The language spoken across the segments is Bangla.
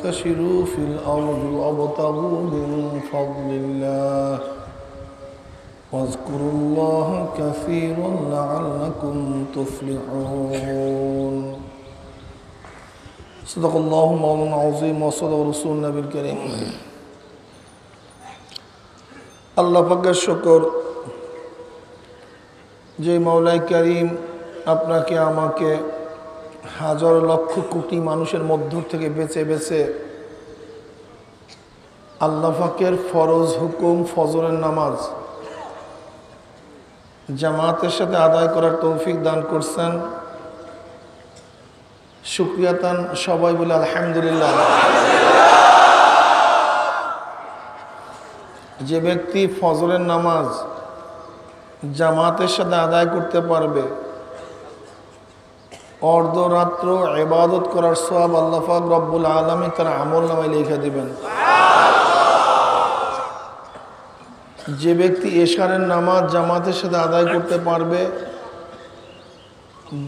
فانتشروا في الأرض وابتغوا من فضل الله واذكروا الله كثيرا لعلكم تفلحون صدق الله مولانا العظيم وصدق رسول النبي الكريم আল্লাহ পাকের শুকর যে মাওলাই করিম আপনাকে আমাকে হাজার লক্ষ কোটি মানুষের মধ্য থেকে বেছে বেছে আল্লাহ পাকের ফরজ হুকুম ফজরের নামাজ জামাতের সাথে আদায় করার তৌফিক দান করছেন। শুকরিয়াতান সবাই বলে আলহামদুলিল্লাহ। যে ব্যক্তি ফজরের নামাজ জামাতের সাথে আদায় করতে পারবে অর্ধরাত্র ইবাদত করার সওয়াব আল্লাহ পাক রব্বুল আলামিন তার আমলনামায় লিখে দিবেন। যে ব্যক্তি এশারের নামাজ জামাতের সাথে আদায় করতে পারবে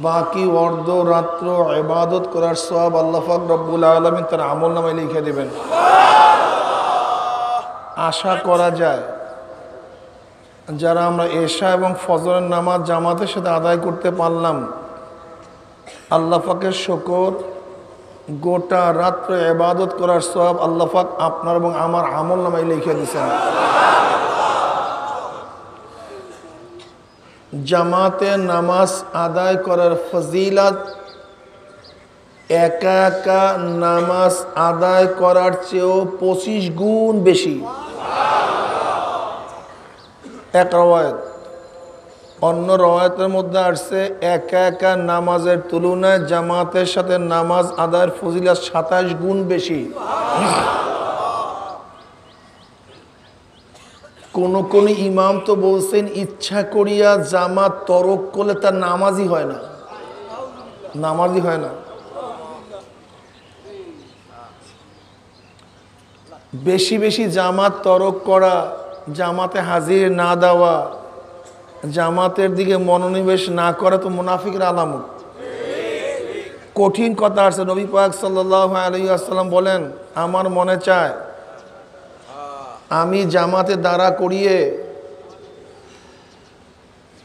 বাকি অর্ধরাত্র ইবাদত করার সওয়াব আল্লাহ পাক রব্বুল আলামিন তার আমলনামায় লিখে দিবেন। আশা করা যায় যারা আমরা এশা এবং ফজরের নামাজ জামাতের সাথে আদায় করতে পারলাম আল্লাহ পাকের শুকর গোটা রাত্র ইবাদত করার সওয়াব আল্লাহ পাক আপনার এবং আমার আমলনামায় লিখে দিয়েছেন। জামাতে নামাজ আদায় করার ফজিলত একা একা নামাজ আদায় করার চেয়েও 25 গুণ বেশি। এক রওয়ায়াত, অন্য রওয়ায়াতের মধ্যে আসছে একা একা নামাজের তুলনায় জামাতের সাথে নামাজ আদায়ের ফজিলত 27 গুণ বেশি। কোন ইমাম তো বলছেন ইচ্ছা করিয়া জামাত তরক করলে তার নামাজই হয় না, নামাজই হয় না। বেশি বেশি জামাত তরক করা, জামাতে হাজির না দেওয়া, জামাতের দিকে মনোনিবেশ না করা তো মুনাফিকের আলামত। কঠিন কথা আছে। নবী পাক সাল্লাল্লাহু আলাইহি ওয়াসাল্লাম বলেন আমার মনে চায় আমি জামাতে দাঁড়া করিয়ে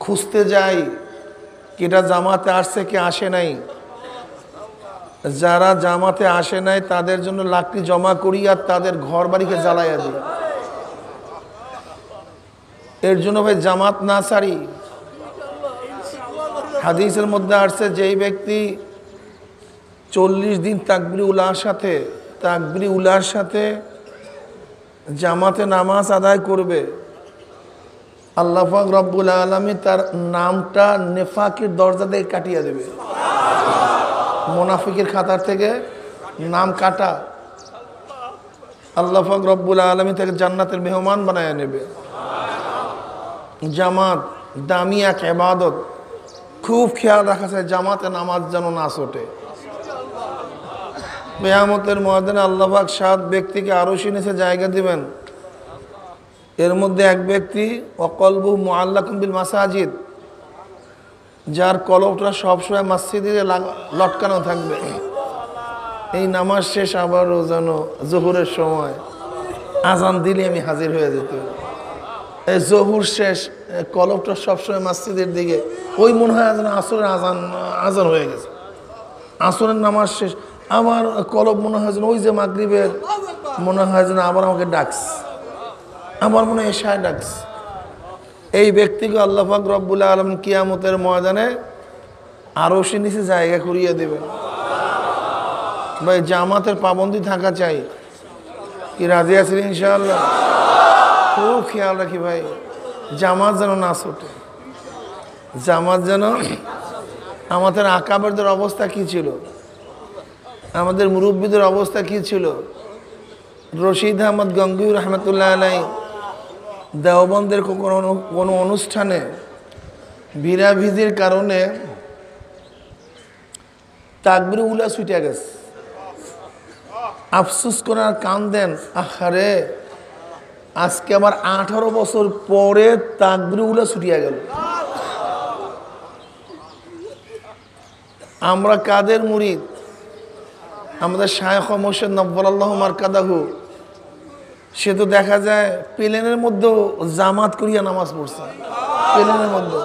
খুঁজতে যাই কেটা জামাতে আসছে কে আসে নাই। যারা জামাতে আসে নাই তাদের জন্য লাকড়ি জমা করি আর তাদের ঘর বাড়িকে জ্বালাইয়া দিই। এর জন্য ভাই জামাত না ছাড়ি। হাদিসের মধ্যে আসছে যেই ব্যক্তি 40 দিন তাকবীর উলার সাথে জামাতে নামাজ আদায় করবে আল্লাহ পাক রব্বুল আলামিন তার নামটা নেফাকের দরজা থেকে কাটিয়ে দেবে। মুনাফিকের খাতার থেকে নাম কাটা, আল্লাহ পাক রব্বুল আলামিন তাকে জান্নাতের মেহমান বানায় নেবে। জামাত দামি এক ইবাদত, খুব খেয়াল রাখা চাই জামাতে নামাজ যেন না ছোটে। কিয়ামতের ময়দানে আল্লাহ পাক 7 ব্যক্তিকে আরশে নিচে জায়গা দিবেন। এর মধ্যে এক ব্যক্তি ওয়াকলবু মুআল্লাকুম বিল মাসাজিদ, যার কলবটা সবসময় মসজিদে লটকানো থাকবে। এই নামাজ শেষ আবারও যেন জোহরের সময় আজান দিলে আমি হাজির হয়ে যেত। এই জোহর শেষ কলবটা সবসময় মসজিদের দিকে, ওই মনে হয় যেন আসরের আজান হয়ে গেছে। আসরের নামাজ শেষ আবার কলব মনে হয় যেন ওই যে মাগরিবের মনে হয় যেন আবার আমাকে ডাকছে, আমার মনে হয় এশায় ডাকছে। এই ব্যক্তিকে আল্লাহ পাক রব্বুল আলামিন কিয়ামতের ময়দানে আরশের নিচে জায়গা করিয়ে দেবেন। ভাই জামাতের পাবন্দি থাকা চাই, কি রাজি আছেন ইনশাআল্লাহ? খুব খেয়াল রাখি ভাই জামাত যেন না ছোটে। জামাত যেন, আমাদের আকাবেরদের অবস্থা কি ছিল, আমাদের মুরব্বীদের অবস্থা কি ছিল। রশিদ আহমদ গঙ্গুই রহমতুল্লাহ আলাই দেওবন্দের কোনো অনুষ্ঠানে ভিড়াভিড়ির কারণে তাকবীর উলা ছুটে গেছে। আফসোস করার কান্দেন, আহারে আজকে আমার 18 বছর পরে তাকবীর উলা ছুটিয়া গেল। আমরা কাদের মুরিদ? আমাদের শায়খ মুর্শিদ নব্বরাল্লাহু মারকাদাহু, সে তো দেখা যায় প্লেনের মধ্যেও জামাত করিয়া নামাজ পড়ছে, প্লেনের মধ্যে।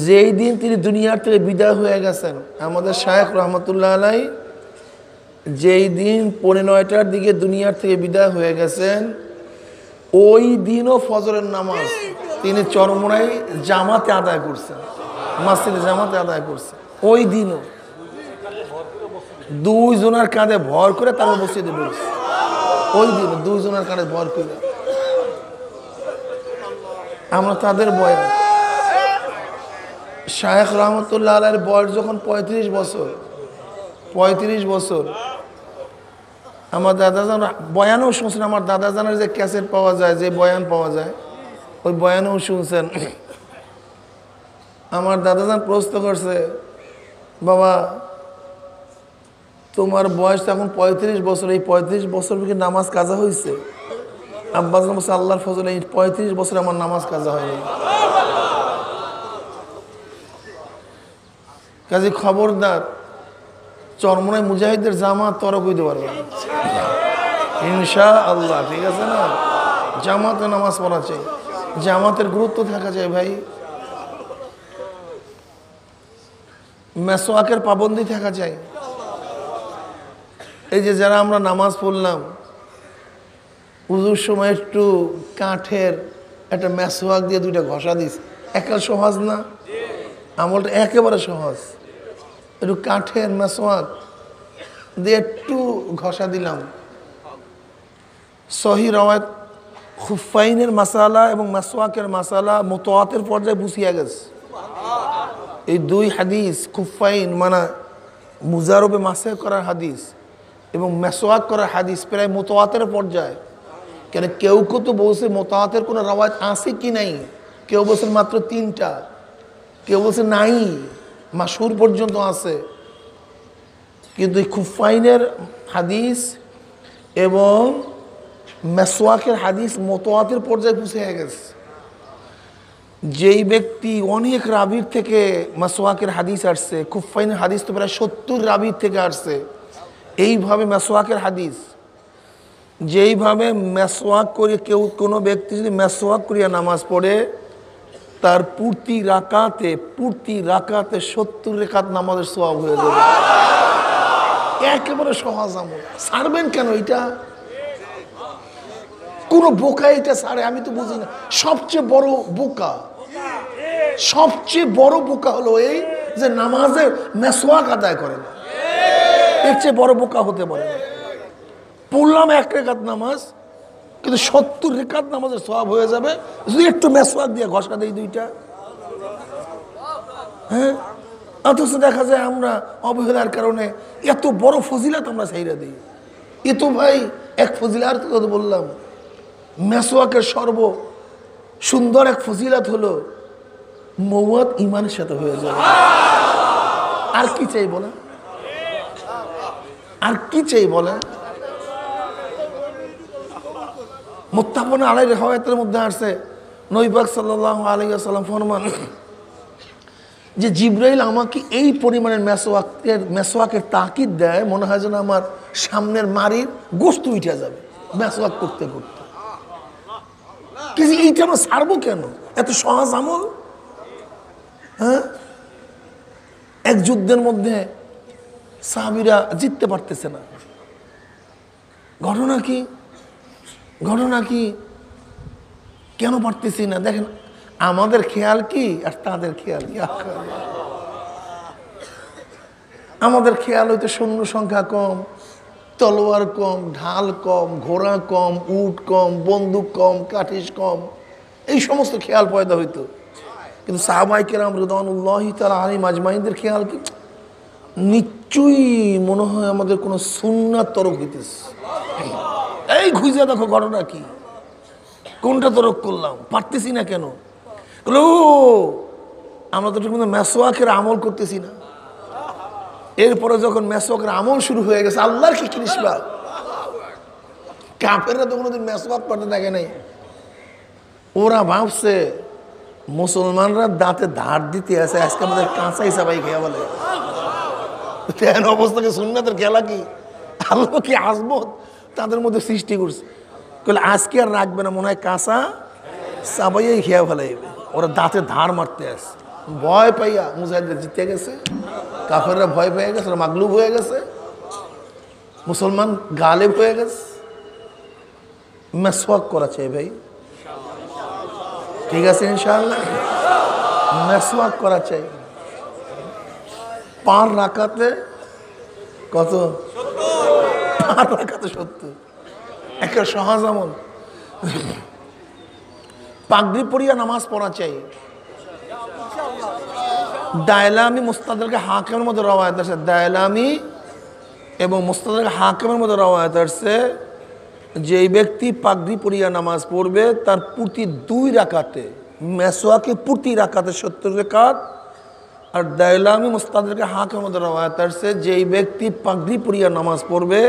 যেই দিন তিনি দুনিয়ার থেকে বিদায় হয়ে গেছেন, আমাদের শায়খ রহমতুল্লাহ আলাই যেই দিন 9:30টার দিকে দুনিয়ার থেকে বিদায় হয়ে গেছেন, ওই দিনও ফজরের নামাজ তিনি চরমোনাই জামাতে আদায় করছেন, মসজিদে জামাতে আদায় করছেন। ওই দিনও 2 জনের কাঁধে ভর করে তারপর মসজিদে ঢুকছে। ওই দিন 2 জনের কাঁধে ভর করে আমরা তাদের বয়ান। শায়েখ রহমতুল্লাহ আলাইহির বয়স যখন 35 বছর, আমার দাদাজান বয়ানও শুনছেন। আমার দাদাজানের যে ক্যাসেট পাওয়া যায়, যে বয়ান পাওয়া যায়, ওই বয়ানও শুনছেন। আমার দাদাজান প্রশ্ন করছে, বাবা তোমার বয়স তো এখন 35 বছর, এই 35 বছর কি নামাজ কাজা হয়েছে? আব্বাস বলছে, আল্লাহর ফজলে এই 35 বছর আমার নামাজ কাজা হয়নি। কাজে খবরদার, চরমনায় মুজাহিদের জামাত তরক হইতে পারবে না ইনশাআল্লাহ, ঠিক আছে না? জামাতে নামাজ পড়া চাই, জামাতের গুরুত্ব থাকা চাই ভাই। মেসওয়াকের পাবন্দি থাকা চাই। এই যে যারা আমরা নামাজ পড়লাম, উজুর সময় একটু কাঠের একটা মেসওয়াক দিয়ে 2টা ঘষা দিস, একা সহজ না? আমলটা একেবারে সহজ। একটু কাঠের মেসওয়াক দিয়ে একটু ঘষা দিলাম। সহি রওয়ায়াত খুফাইনের মাসালা এবং মেসওয়াকের মাসালা মুতাওয়াতির পর্যায়ে বুঝিয়া গেছে। এই 2 হাদিস, খুফাইন মানে মুজারবে মাসে করার হাদিস এবং মেসওয়াক করার হাদিস, প্রায় মুতাওয়াতির পর্যায়ে। কেন কেউ কেউ তো বলছে মুতাওয়াতির কোনো রওয়ায়াত আছে কি নাই, কেউ বলছেন মাত্র 3টা, কেউ বলছে নাই, মাশহুর পর্যন্ত আছে। কিন্তু এই খুফাইনের হাদিস এবং মেসওয়াকের হাদিস মুতাওয়াতির পর্যায়ে পৌঁছে গেছে। যেই ব্যক্তি অনেক রাবির থেকে মেসওয়াকের হাদিস আসছে, খুফাইনের হাদিস তো প্রায় 70 রাবির থেকে আসছে। এইভাবে মেসওয়াকের হাদিস, যেইভাবে মেসওয়াক করে কেউ কোনো ব্যক্তি যদি মেসওয়াক করিয়া নামাজ পড়ে, তার প্রতি রাকাতে 70 রাকাত নামাজের সওয়াব হয়ে যাবে। একেবারে সহজ আমল, ছাড়বেন কেন? এটা কোন বোকা এটা ছাড়ে? আমি তো বুঝি না। সবচেয়ে বড় বোকা হলো এই যে নামাজে মেসওয়াক আদায় করে না। এর চেয়ে বড় বোকা হতে পারে না। পড়লাম 1 রাকাত নামাজ, কিন্তু 70 রাকাত নামাজের সওয়াব হয়ে যাবে যদি একটু মেসওয়াক দিয়ে ঘষা দেই 2টা। হ্যাঁ, অথচ দেখা যায় আমরা অবহেলার কারণে এত বড় ফজিলাত আমরা ছাইরা দিই। এ তো ভাই এক ফজিলার কথা বললাম। মেসওয়াকের সুন্দর এক ফজিলাত হলো মওয়াত ইমানের সাথে হয়ে যাবে। আর কি চাই বলেন? আর কি চাই বলেন? মুত্তাফাকুন আলাইহি রিওয়ায়াতের মধ্যে আসছে, নবী পাক সাল্লাল্লাহু আলাইহি ওয়াসাল্লাম ফরমান যে জিবরাইল আমাকে এই পরিমাণের মেসওয়াকের তাকিদ দেয়, মনে হয় যেন আমার সামনের মাড়ির গোশত উঠে যাবে মেসওয়াক করতে করতে। কিন্তু এইটা আমরা ছাড়বো কেন? এত সহজ আমল। হ্যাঁ, এক যুদ্ধের মধ্যে সাহাবীরা জিততে পারতেছে না। ঘটনা কি? কেন পারতেছি না? দেখেন আমাদের খেয়াল কি আর তাদের খেয়াল কি? আমাদের খেয়াল হইতো সৈন্য সংখ্যা কম, তলোয়ার কম, ঢাল কম, ঘোড়া কম, উট কম, বন্দুক কম, কাঠিস কম, এই সমস্ত খেয়াল পয়দা হইতো। কিন্তু সাহাবায়ে কেরাম রিদওয়ানুল্লাহি তাআলা আলাইহিম আজমাইনদের খেয়াল কি? নিশ্চয়ই মনে হয় আমাদের কোনো সুন্নাত তরক হইতেছে। এই খুঁজে দেখো ঘটনা কি, কোনটা তরক করলাম, পারতেছি না কেন? আমরা তো ঠিক মতো মেসওয়াকের আমল করতেছি না। এরপরে যখন মেসওয়াকের আমল শুরু হয়ে গেছে, আল্লাহর কি কৃষ্ণা, কাফেররা তো কোনোদিন মেসওয়াক করতে দেখে নাই। ওরা ভাবছে মুসলমানরা দাঁতে ধার দিতে আছে, আজকে আমাদের কাঁচাই সাবাই খেয়ে বলে। তেন অবস্থাকে সুন্নাতের খেলা কি? আল্লাহ কি আজমত তাদের মধ্যে সৃষ্টি করছে। বলে আজকে আর রাখবে না, মনে হয় কাঁচা চাবাইয়াই খেয়া ফেলাইবে। ওরা দাঁতে ধার মারতে আসে, ভয় পাইয়া মুজাহিদরা জিতে গেছে, কাফেররা ভয় পেয়ে গেছে, ওরা মাগলুব হয়ে গেছে, মুসলমান গালেব হয়ে গেছে। মেসওয়াক করা চাই ভাই, ঠিক আছে ইনশাআল্লাহ, মেসওয়াক করা চাই। 5 রাকাতে কত? 5 রাকাতে 70। একটা সহজ আমল। পাগড়ি পরিয়া নামাজ পড়া চাই। দায়লামি মুস্তাদরাকে হাকিমের মধ্যে রওয়ায়াত আছে, দায়লামি এবং মুস্তাদরাকে হাকিমের মধ্যে রওয়ায়াত আছে, যেই ব্যক্তি পাগড়ি পরিয়া নামাজ পড়বে তার প্রতি 2 রাকাতে, মেসওয়াকে প্রতি রাকাতে 70 রাকাত। আর দায়লামি মুস্তাদরাকে হাকিমের মধ্যে রওয়ায়াত আছে, যেই ব্যক্তি পাগড়ি পরিয়া নামাজ পড়বে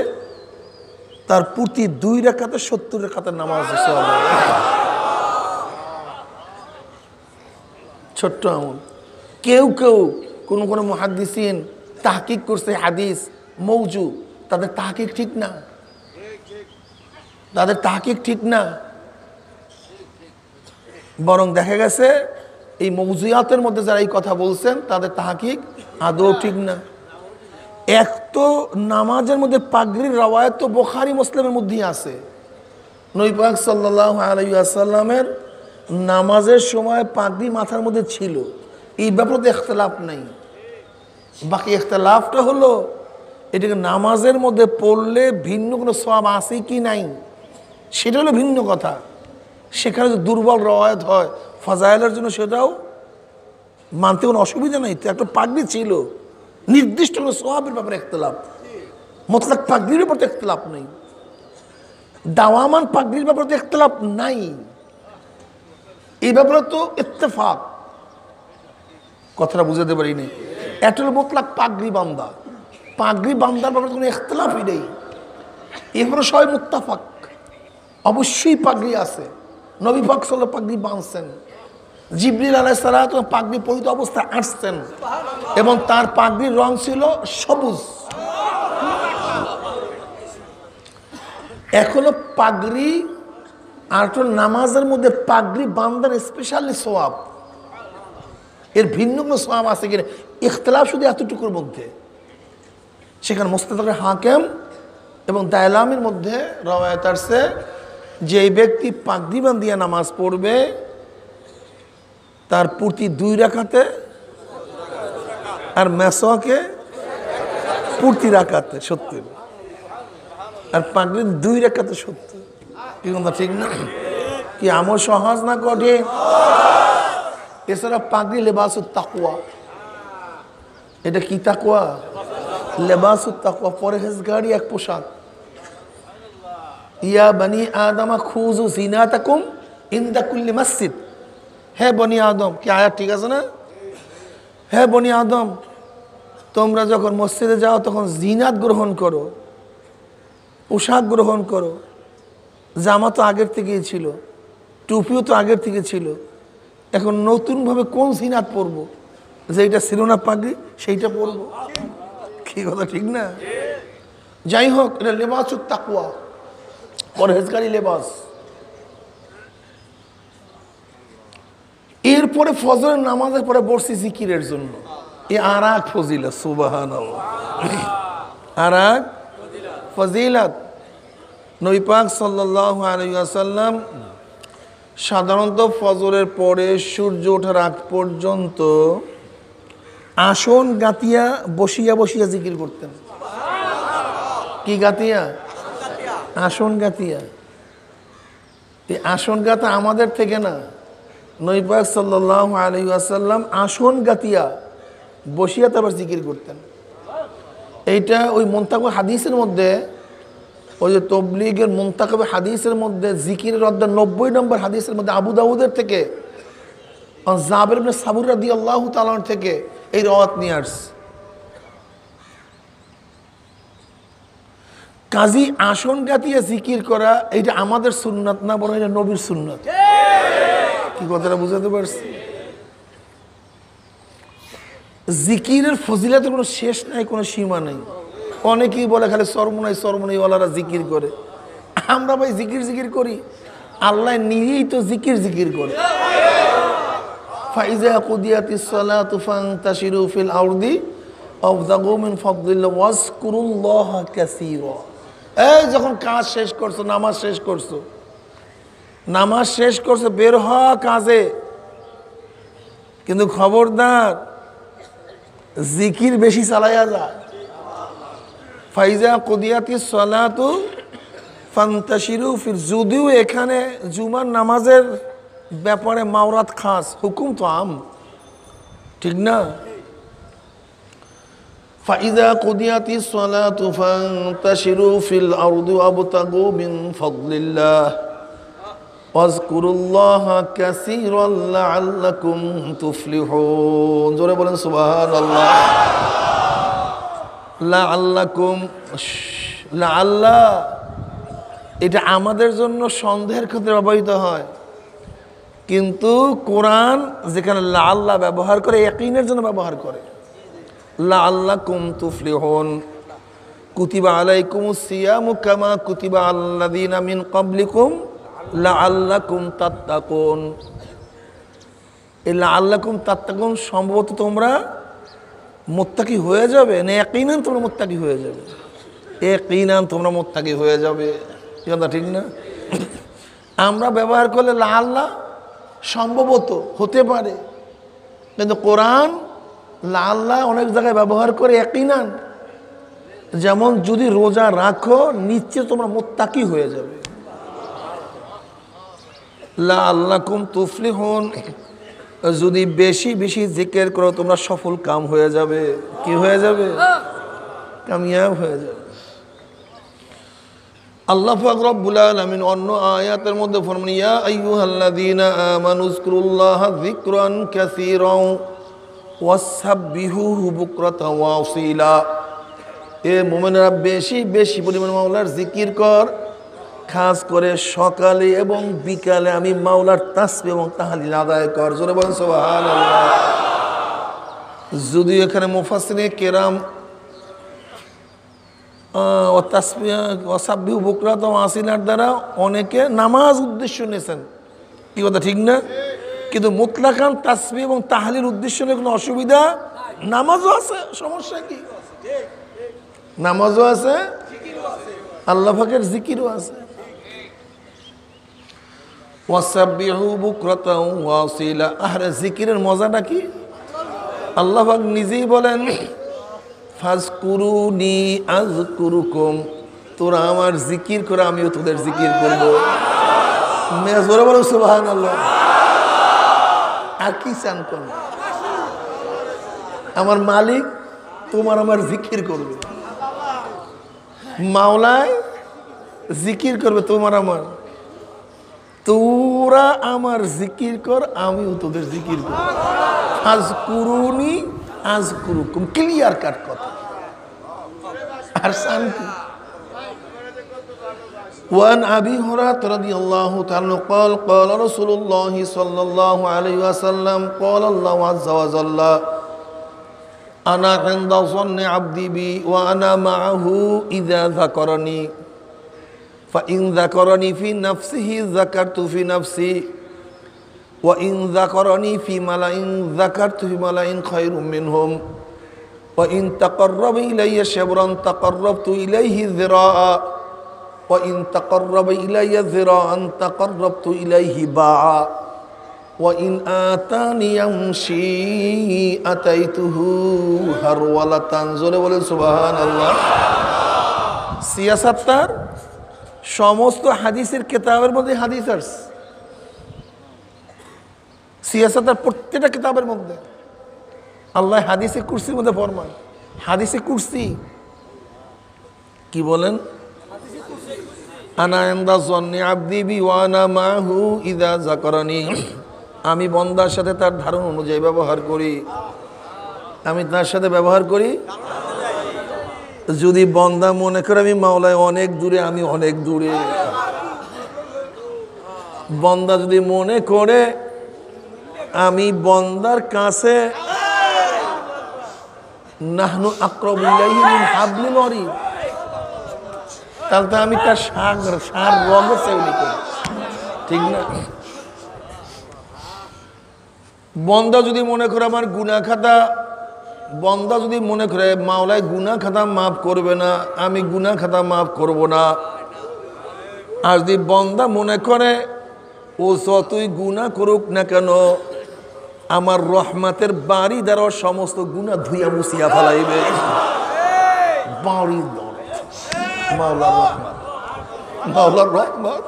তার প্রতি 2 রাকাতে 70 রাকাতের নামাজ আছে। ছোট্ট আমল। কেউ কেউ কোন কোন মুহাদ্দিসিন তাহকিক করছে হাদিস মৌজু, তাদের তাহকিক ঠিক না, তাদের তাহকিক ঠিক না। বরং দেখা গেছে এই মৌজুয়াতের মধ্যে যারা এই কথা বলছেন তাদের তাহকিক আদৌ ঠিক না। এক তো নামাজের মধ্যে পাগড়ির রওয়ায়াত তো বুখারী মুসলিমের মধ্যেই আছে। নবী পাক সাল্লাল্লাহু আলাইহি ওয়াসাল্লামের নামাজের সময় পাগড়ি মাথার মধ্যে ছিল, এই ব্যাপারে তো ইখতিলাফ নাই। বাকি ইখতিলাফটা হলো এটাকে নামাজের মধ্যে পড়লে ভিন্ন কোনো সওয়াব আছে কি নাই, সেটা হলো ভিন্ন কথা। সেখানে যদি দুর্বল রওয়ায়াত হয় ফাজাইলের জন্য সেটাও মানতে কোনো অসুবিধা নেই। তো একটা পাগড়ি ছিল, নির্দিষ্ট কোনো সওয়াবের ব্যাপারে ইখতিলাফ, মুতলাক পাগড়ির ব্যাপারে তো ইখতিলাফ নেই, দাওয়ামান পাগড়ির ব্যাপারে তো ইখতিলাফ নাই। এই ব্যাপারে তো ইত্তেফাক। কথাটা বুঝাতে পারিনি। এটা হলো মুতলাক পাগড়ি বান্দা, পাগড়ি বান্দার ব্যাপারে কোনো ইখতিলাফই নেই, এরপরে সবাই মুত্তাফাক। অবশ্যই পাগড়ি আছে, নবী পাক সাল্লাল্লাহু পাগড়ি বাঁধছেন, জিবরিল আলাইহিস সালাতু পাগড়ি পরিহিত অবস্থায় আসছেন এবং তার পাগড়ির রং ছিল সবুজ। এখনো পাগড়ি আর তো নামাজের মধ্যে পাগড়ি বান্দার স্পেশালি সওয়াব, এর ভিন্ন কোনো সওয়াব আছে কিনা ইখতিলাফ শুধু এতটুকুর মধ্যে। সেখানে মুস্তাদরাকে হাকিম এবং দায়লামির মধ্যে রওয়ায়াত আছে, যে ব্যক্তি পাগড়ি বান্ধিয়া নামাজ পড়বে তার প্রতি 2 রাকাতে, আর মেসওয়াকে প্রতি রাকাতে 70, আর পাগড়ি 2 রাকাতে 70। কি কথা ঠিক না? কি আমল সহজ না কঠিন? এছাড়া পাগড়ি লেবাসুত তাকওয়া, এটা কি তাকওয়া? লেবাসুত তাকওয়া, পরহেজগারি এক পোশাক। ইয়া বনি আদমা খুযু জিনাতাকুম ইনদা কুল্লি মসজিদ, হে বনি আদম, কি আয়াত ঠিক আছে না? হে বনি আদম, তোমরা যখন মসজিদে যাও তখন জিনাত গ্রহণ করো, পোশাক গ্রহণ করো। জামা তো আগের থেকেই ছিল, টুপিও তো আগের থেকে ছিল, এখন নতুনভাবে কোন জিনাত পরবো? যেটা ছিল না পাগড়ি সেইটা পরবো। কি কথা ঠিক না? যাই হোক, এটা লেবাসুত তাকওয়া, পরহেজগারি লেবাস। এরপরে ফজরের নামাজের পরে বসছি জিকিরের জন্য, এ আর এক ফজিলত। সুবহানাল্লাহ, আর এক ফজিলত। নবী পাক সাল্লাল্লাহু আলাইহি ওয়াসাল্লাম সাধারণত ফজরের পরে সূর্য ওঠার আগ পর্যন্ত আসন গাতিয়া বসিয়া বসিয়া জিকির করতেন। কি গাতিয়া? আসন গাতিয়া। এই আসন গাতা আমাদের থেকে না, নবী পাক সাল্লাল্লাহু আলাইহি ওয়াসাল্লাম আসন গাতিয়া বসিয়া তারপর জিকির করতেন। এইটা ওই মুনতাকিব হাদিসের মধ্যে, ওই যে তবলিগের মুনতাকিব হাদিসের মধ্যে জিকিরের অধ্যায় 90 নম্বর হাদিসের মধ্যে আবু দাউদের থেকে জাবের ইবনে সাবুর রাদিয়াল্লাহু তাআলা থেকে এই রওয়ায়াত নিয়ে আসছে। কাজী আসন গাতিয়া জিকির করা এটা আমাদের সুন্নাত না, বরং এটা নবীর সুন্নাত। কি কথাটা বুঝাতে পারছি? জিকিরের ফজিলাতের কোনো শেষ নাই, কোনো সীমা নেই। অনেকেই বলে খালি সরমনাই ওয়ালারা জিকির করে। আমরা ভাই জিকির জিকির করি, আল্লাহ নিজেই তো জিকির জিকির করে। ফাইজা কুদিয়াতিস সালাতু ফান্তাশিরু ফিল আরদি ওয়াবতাগু মিন ফাদলিল্লাহ ওয়াজকুরুল্লাহা কাসীরা। এই যখন কাজ শেষ করছো, নামাজ শেষ করছো, বের হ কাজে, কিন্তু খবরদার জিকির বেশি চালাইয়া যা। ফাইজা কুদিয়াতিস সালাতু ফান্তাশিরু ফিল, যদিও এখানে জুমার নামাজের ব্যাপারে মাওরাত খাস, হুকুম তো আম, ঠিক না? ফাইজা কুদিয়াতিস সালাতু ফান্তাশিরু ফিল আরদি ওয়াবতাগু মিন ফাদলিল্লাহ ওয়াজকুরুল্লাহা কাসীরান লাআল্লাকুম তুফলিহুন। জোরে বলেন সুবহানাল্লাহ। লাআল্লাকুম, লাআল্লাহ এটা আমাদের জন্য সন্দেহের ক্ষেত্রে ব্যবহৃত হয়, কিন্তু কোরআন যেখানে লাআল্লাহ ব্যবহার করে ইয়াকিনের জন্য ব্যবহার করে। লাআল্লাকুম তুফলিহুন। কুতিবা আলাইকুমুস সিয়ামু কামা কুতিবা আল্লাযীনা মিন ক্বাবলিকুম লাআল্লাকুম তাত্তাকুন। এই লাআল্লাকুম তাত্তাকুন সম্ভবত তোমরা মুত্তাকি হয়ে যাবে, না ইয়াকিনান তোমরা মুত্তাকি হয়ে যাবে? ইয়াকিনান তোমরা মুত্তাকি হয়ে যাবে, কথা ঠিক না? আমরা ব্যবহার করলে লাআল্লাহ সম্ভবত হতে পারে, কিন্তু কোরআন লাআল্লাহ অনেক জায়গায় ব্যবহার করে ইয়াকিনান। যেমন যদি রোজা রাখো নিশ্চয় তোমরা মুত্তাকি হয়ে যাবে। লাআল্লাকুম তুফলিহুন, যদি বেশি বেশি জিকির করো তোমরা সফল কাম হয়ে যাবে। কি হয়ে যাবে? কামিয়াব হয়ে যাবে। আল্লাহ পাক রব্বুল আলামিন অন্য আয়াতের মধ্যে ফরমান, ইয়া আইয়ুহাল্লাযীনা আমানু যকুরুল্লাহা যিকরান কাসীরান ওয়াসাব্বিহুহু বুকরাতান ওয়া আসীলা। এ মুমিনরা বেশি বেশি পরিমাণ মাওলার জিকির কর, খাস করে সকালে এবং বিকালে আমি মাওলার তাসবিহ এবং তাহলিল আদায় কর। জোরে বলেন সুবহানাল্লাহ। যদিও এখানে মুফাসসিরিনে কেরাম ও তাসবিহ ওয়াসাব্বিহু বুকরাতান ওয়া আসীলার দ্বারা অনেকে নামাজ উদ্দেশ্য নিয়েছেন, কি কথা ঠিক না? কিন্তু মুতলাকান তাসবিহ এবং তাহলিল উদ্দেশ্য নিয়ে কোনো অসুবিধা, নামাজও আছে, সমস্যা কি? নামাজও আছে, আল্লাহ পাকের জিকিরও আছে। ওয়াসাব্বিহু বুকরাতান ওয়া আসীলা। আরে জিকিরের মজাটা কি? আল্লাহ পাক নিজেই বলেন, ফাজকুরুনি আযকুরুকুম, তোরা আমার জিকির করে আমিও তোদের জিকির করব। মেজরে বলো সুবহানাল্লাহ। আর কি চান কোন? আমার মালিক তোমার আমার জিকির করবে, মাওলায় জিকির করবে তোমার আমার। তোরা আমার জিকির কর আমিও তোদের জিকির করব। আযকুরুনি আযকুরুকুম, ক্লিয়ার কাট কথা। আর শান্তি। وعن أبي هريرة رضي الله تعالى قال قال رسول الله صلى الله عليه وسلم قال الله عز وجل أنا عند ظن عبدي بي وأنا معه إذا ذكرني فإن ذكرني في نفسه ذكرت في نفسي وإن ذكرني في ملأ ذكرت في ملأ خير منهم وإن تقرب إلي شبرا تقربت إليه ذراعا وإن تقرب إلي ذراعا تقربت إليه باعا وإن آتاني يمشي أتيته هرولة। জোরে বলেন সুবহানাল্লাহ। সিয়াসাত্তার সমস্ত হাদিসের কিতাবের মধ্যে হাদিস আছে। সিয়াসাতের প্রত্যেকটা কিতাবের মধ্যে আল্লাহ হাদিসে কুরসির মধ্যে ফরমান। হাদিসে কুরসি কি বলেন? আনা ইনদা যন্নি আবদি বি ওয়া আনা মাহু ইযা যাকারানি। আমি বান্দার সাথে তার ধারণা অনুযায়ী ব্যবহার করি, আমি তার সাথে ব্যবহার করি। যদি বান্দা মনে করে আমি মাওলায় অনেক দূরে, আমি অনেক দূরে। বান্দা যদি মনে করে আমি বান্দার কাছে নাহনু আকরাবু ইলাইহি মিন হাবলিল ওয়ারিদ। তাহলে তো আমি তার সার রগে সেউনি করি, ঠিক না? বন্দা যদি মনে করে আমার গুনাহ খাতা, বন্দা যদি মনে করে মাওলায় গুনাহ খাতা মাফ করবে না, আমি গুনাহ খাতা মাফ করব না, আর যদি বন্দা মনে করে ও যতই গুনাহ করুক না কেন আমার রহমতের বাড়ি দ্বারা সমস্ত গুনাহ ধুইয়া মুছিয়া ফেলাইবে, বাড়ির দৌলত, মাওলার রহমত, মাওলার রহমত।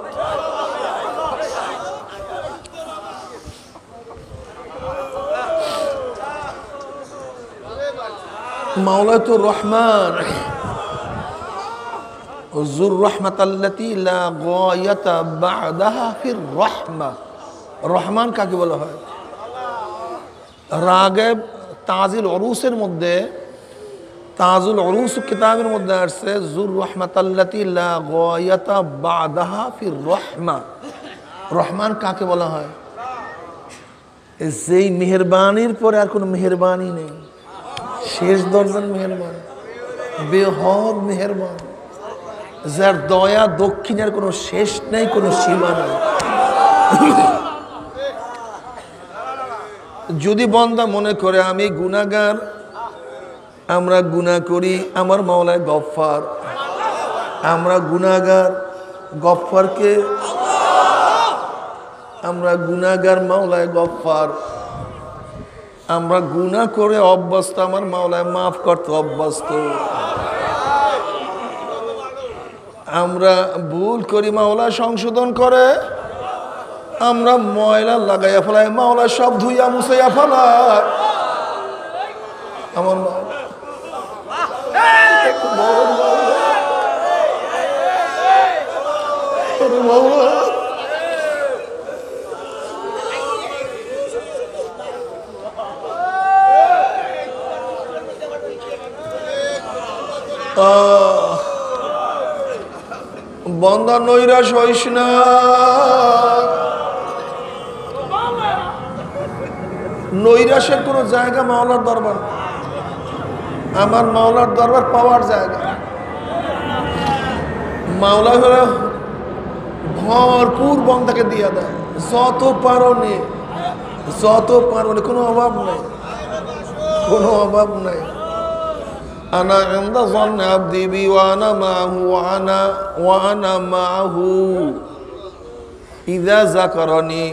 মাওলা তো রহমান, যুর রহমাতাল্লাতী লা গায়াতা বা'দাহা ফির রাহমা। রহমান কাকে বলা হয়? রাগেব তাজিল উরুসের মধ্যে, তাজুল উরুস কিতাবের মধ্যে আসছে যুর রহমাতাল্লাতী লা গায়াতা বা'দাহা ফির রাহমা। রহমান কাকে বলা হয়? যেই মেহেরবানির পরে আর কোনো মেহেরবানি নেই, শেষ দরজার মেহেরবান, বেহদ মেহেরবান, যার দয়া দক্ষিণের কোনো শেষ নেই, কোনো সীমা নেই। যদি বান্দা মনে করে আমি গুনাহগার, আমরা গুনাহ করি, আমার মাওলায় গফফার, আমরা গুনাহগার, গফফারকে, আমরা গুনাহগার, মাওলায় গফফার, আমরা গুনাহ করে অভ্যস্ত, আমার মাওলায় মাফ করতে অভ্যস্ত। আমরা ভুল করি, মাওলা সংশোধন করে, আমরা ময়লা লাগাইয়া ফেলাই, মাওলা সব ধুইয়া মুছাইয়া ফেলায়। আমার মাওলা বন্দা নৈরাশ হইস না, নৈরাশের কোনো জায়গা মাওলার দরবার, আমার মাওলার দরবার পাওয়ার জায়গা। মাওলা হলো ভরপুর বন্দাকে দিয়া দেয়, যত পারো নে, যত পারো নে, কোনো অভাব নাই, কোনো অভাব নাই। আনা ইনদা যান্নি আবদি বি ওয়া আনা মাআহু ওয়া আনা মাআহু ইযা যাকারানি।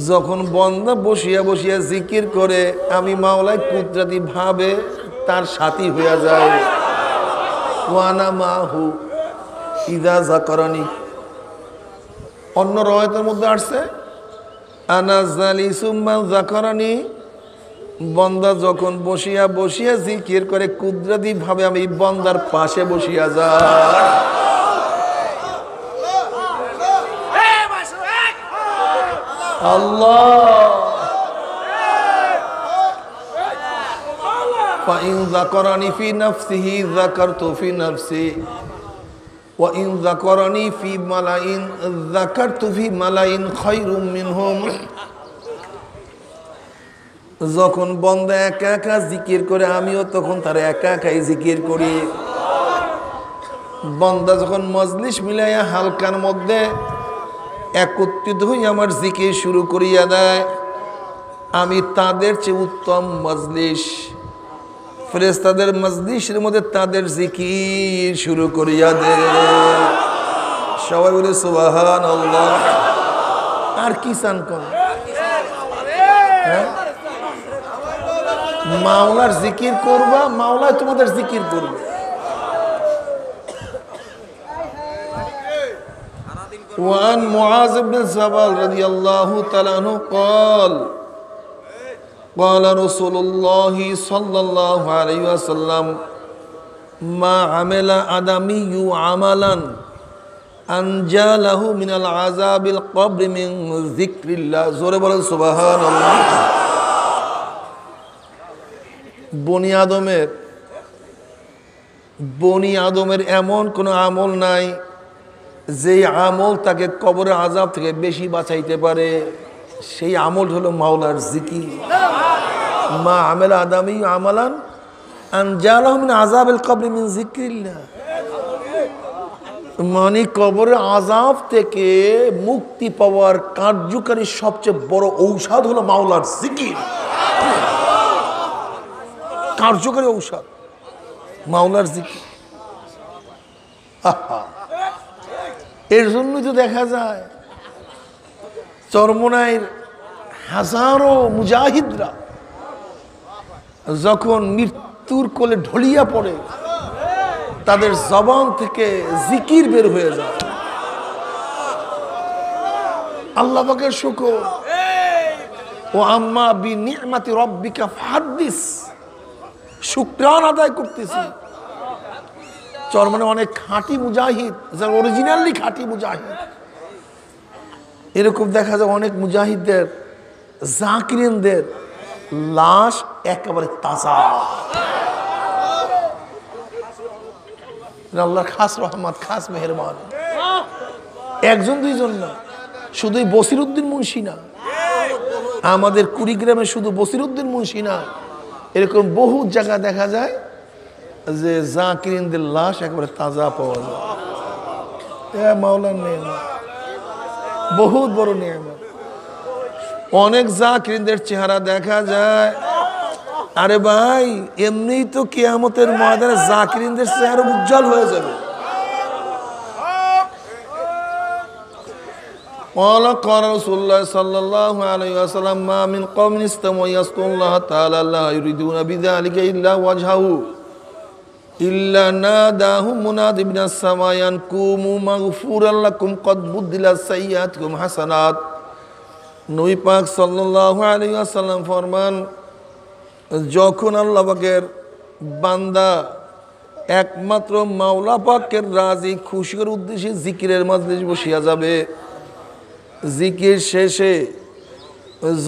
যখন বন্দা বসিয়া বসিয়া জিকির করে আমি মাওলায় কুদরতি ভাবে তার সাথী হইয়া যায়। ওয়া আনা মাআহু ইযা যাকারানি। অন্য রওয়ায়াতের মধ্যে আসছে আনা জালিসুম মা যাকারানি। বন্দা যখন বসিয়া বসিয়া জিকির করে কুদরতি ভাবে আমি বন্দার পাশে বসিয়া যাই। আল্লাহ ফাইন যাকারানি ফি নাফসিহি যাকারতু ফি নাফসি ওয়া ইন যাকারানি ফি মালাইন যাকারতু ফি মালাইন খায়রুম মিনহুম। যখন বন্দা একা একা জিকির করে আমিও তখন তার একা একাই জিকির করি। বন্দা যখন মজলিস মিলাইয়া হালকার মধ্যে একত্রিত হয়ে আমার জিকির শুরু করিয়া দেয়, আমি তাদের চেয়ে উত্তম মজলিস, ফেরেশতাদের মজলিসের মধ্যে তাদের জিকির শুরু করিয়া দেয়। সবাই বলে সুবহানাল্লাহ। আর কি চান কোন? হ্যাঁ, মাওলার জিকির করবা, মাওলা তোমাদের জিকির করবে। وعن معاذ بن جبل رضي الله تعالى عنه قال قال رسول الله صلى الله عليه وسلم ما عمل آدمي عملا أنجى له من العذاب القبر من ذكر الله জোরে বলেন সুবহানাল্লাহ। বনি আদমের এমন কোনো আমল নাই যে আমল তাকে কবরের আযাব থেকে বেশি বাঁচাইতে পারে। সেই আমল হলো মাওলার জিকির। মা আমেলা আদামি আমালান আনজালাহু মিন আযাবিল কবরি মিন যিকরিল্লাহ, মানে কবরের আযাব থেকে মুক্তি পাওয়ার কার্যকারী সবচেয়ে বড় ঔষধ হলো মাওলার জিকির। কার্যকারী ঔষধ মাওলার জিকির। এর জন্যই তো দেখা যায় চরমোনাইয়ের হাজারো মুজাহিদরা যখন মৃত্যুর কোলে ঢলিয়া পড়ে তাদের জবান থেকে জিকির বের হয়ে যায়। আল্লাহ পাকের শুকর, ও আম্মা বি নি'মাতি রাব্বিকা ফাহাদ্দিস, শুকরান আদায় করতেছি। চরমনে অনেক খাঁটি মুজাহিদ, যারা অরিজিনালি খাঁটি মুজাহিদ, এরকম দেখা যায় অনেক মুজাহিদদের জাকিরিনদের লাশ একেবারে তাজা। আল্লাহর খাস রহমত, খাস মেহেরবান। একজন দুইজন না, শুধুই বসিরউদ্দিন মুন্সি না, আমাদের কুড়িগ্রামে শুধু বসিরউদ্দিন মুন্সি না, এরকম বহু জায়গা দেখা যায় যে জাকিরিনদের লাশ একেবারে তাজা পাওয়া যায়। মাওলার নেয়ামত, বহুত বড় নেয়ামত। অনেক জাকিরিনদের চেহারা দেখা যায়, আরে ভাই এমনিই তো কিয়ামতের ময়দানে জাকিরিনদের চেহারা উজ্জ্বল হয়ে যাবে। قال قال رسول الله صلى الله عليه وسلم ما من قوم استمعوا يذكرون الله تعالى لا يريدون بذلك إلا وجهه إلا ناداهم مناد من السماء أن قوموا مغفورا لكم قد بدلت سيئاتكم حسنات। নবী পাক সাল্লাল্লাহু আলাইহি ওয়াসাল্লাম ফরমান, যখন আল্লাহ পাকের বান্দা একমাত্র মাওলা পাকের রাজি খুশির উদ্দেশ্যে জিকিরের মাজলিস বসিয়া যাবে, জিকির শেষে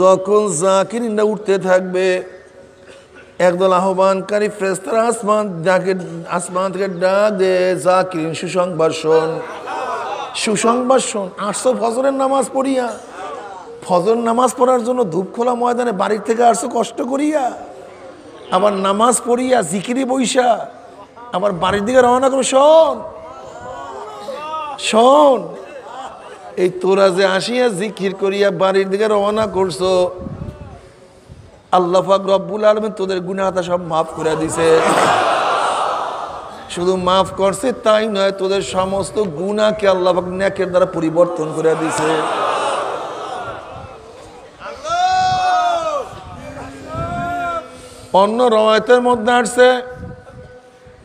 যখন জাকিরিনরা উঠতে থাকবে, একদল আহ্বানকারী ফেরেশতারা আসমান থেকে ডাক দে, জাকিরিন সুসংবাদ শোন, সুসংবাদ শোন। 800 ফজরের নামাজ পড়িয়া, ফজর নামাজ পড়ার জন্য ধূপখোলা ময়দানে বাড়ির থেকে আসছো কষ্ট করিয়া, আবার নামাজ পড়িয়া জিকিরি বইসা আবার বাড়ির দিকে রওনা করো। শোন শোন, এই তোরা যে আসিয়া জিকির করিয়া বাড়ির দিকে রওনা করছো, আল্লাহ পাক রব্বুল আলামিন তোদের গুনাহটা সব মাফ করে দিছে। শুধু মাফ করছে তাই নয়, তোদের সমস্ত গুনাহকে আল্লাহ পাক নেকের দ্বারা পরিবর্তন করে দিছে। অন্য রওয়ায়াতের মধ্যে আসছে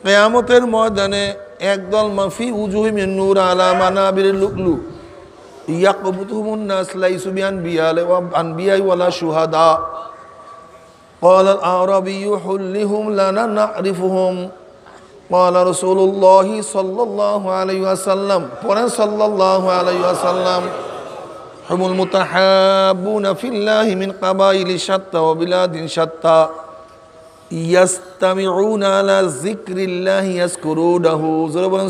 কিয়ামতের ময়দানে একদল মাফি উজুহিম নূর আলা মানাবির লুকলু ইয়াকবুতুহুমুন নাস লাইসু বিআনবিয়া ওয়ালা শুহাদা قال الأعرابي حلهم لنا نعرفهم قال رسول الله صلى الله عليه وسلم صلى الله عليه وسلم هم المتحابون في الله من قبائل شتى وبلاد شتى يستمعون على ذكر الله يذكرونه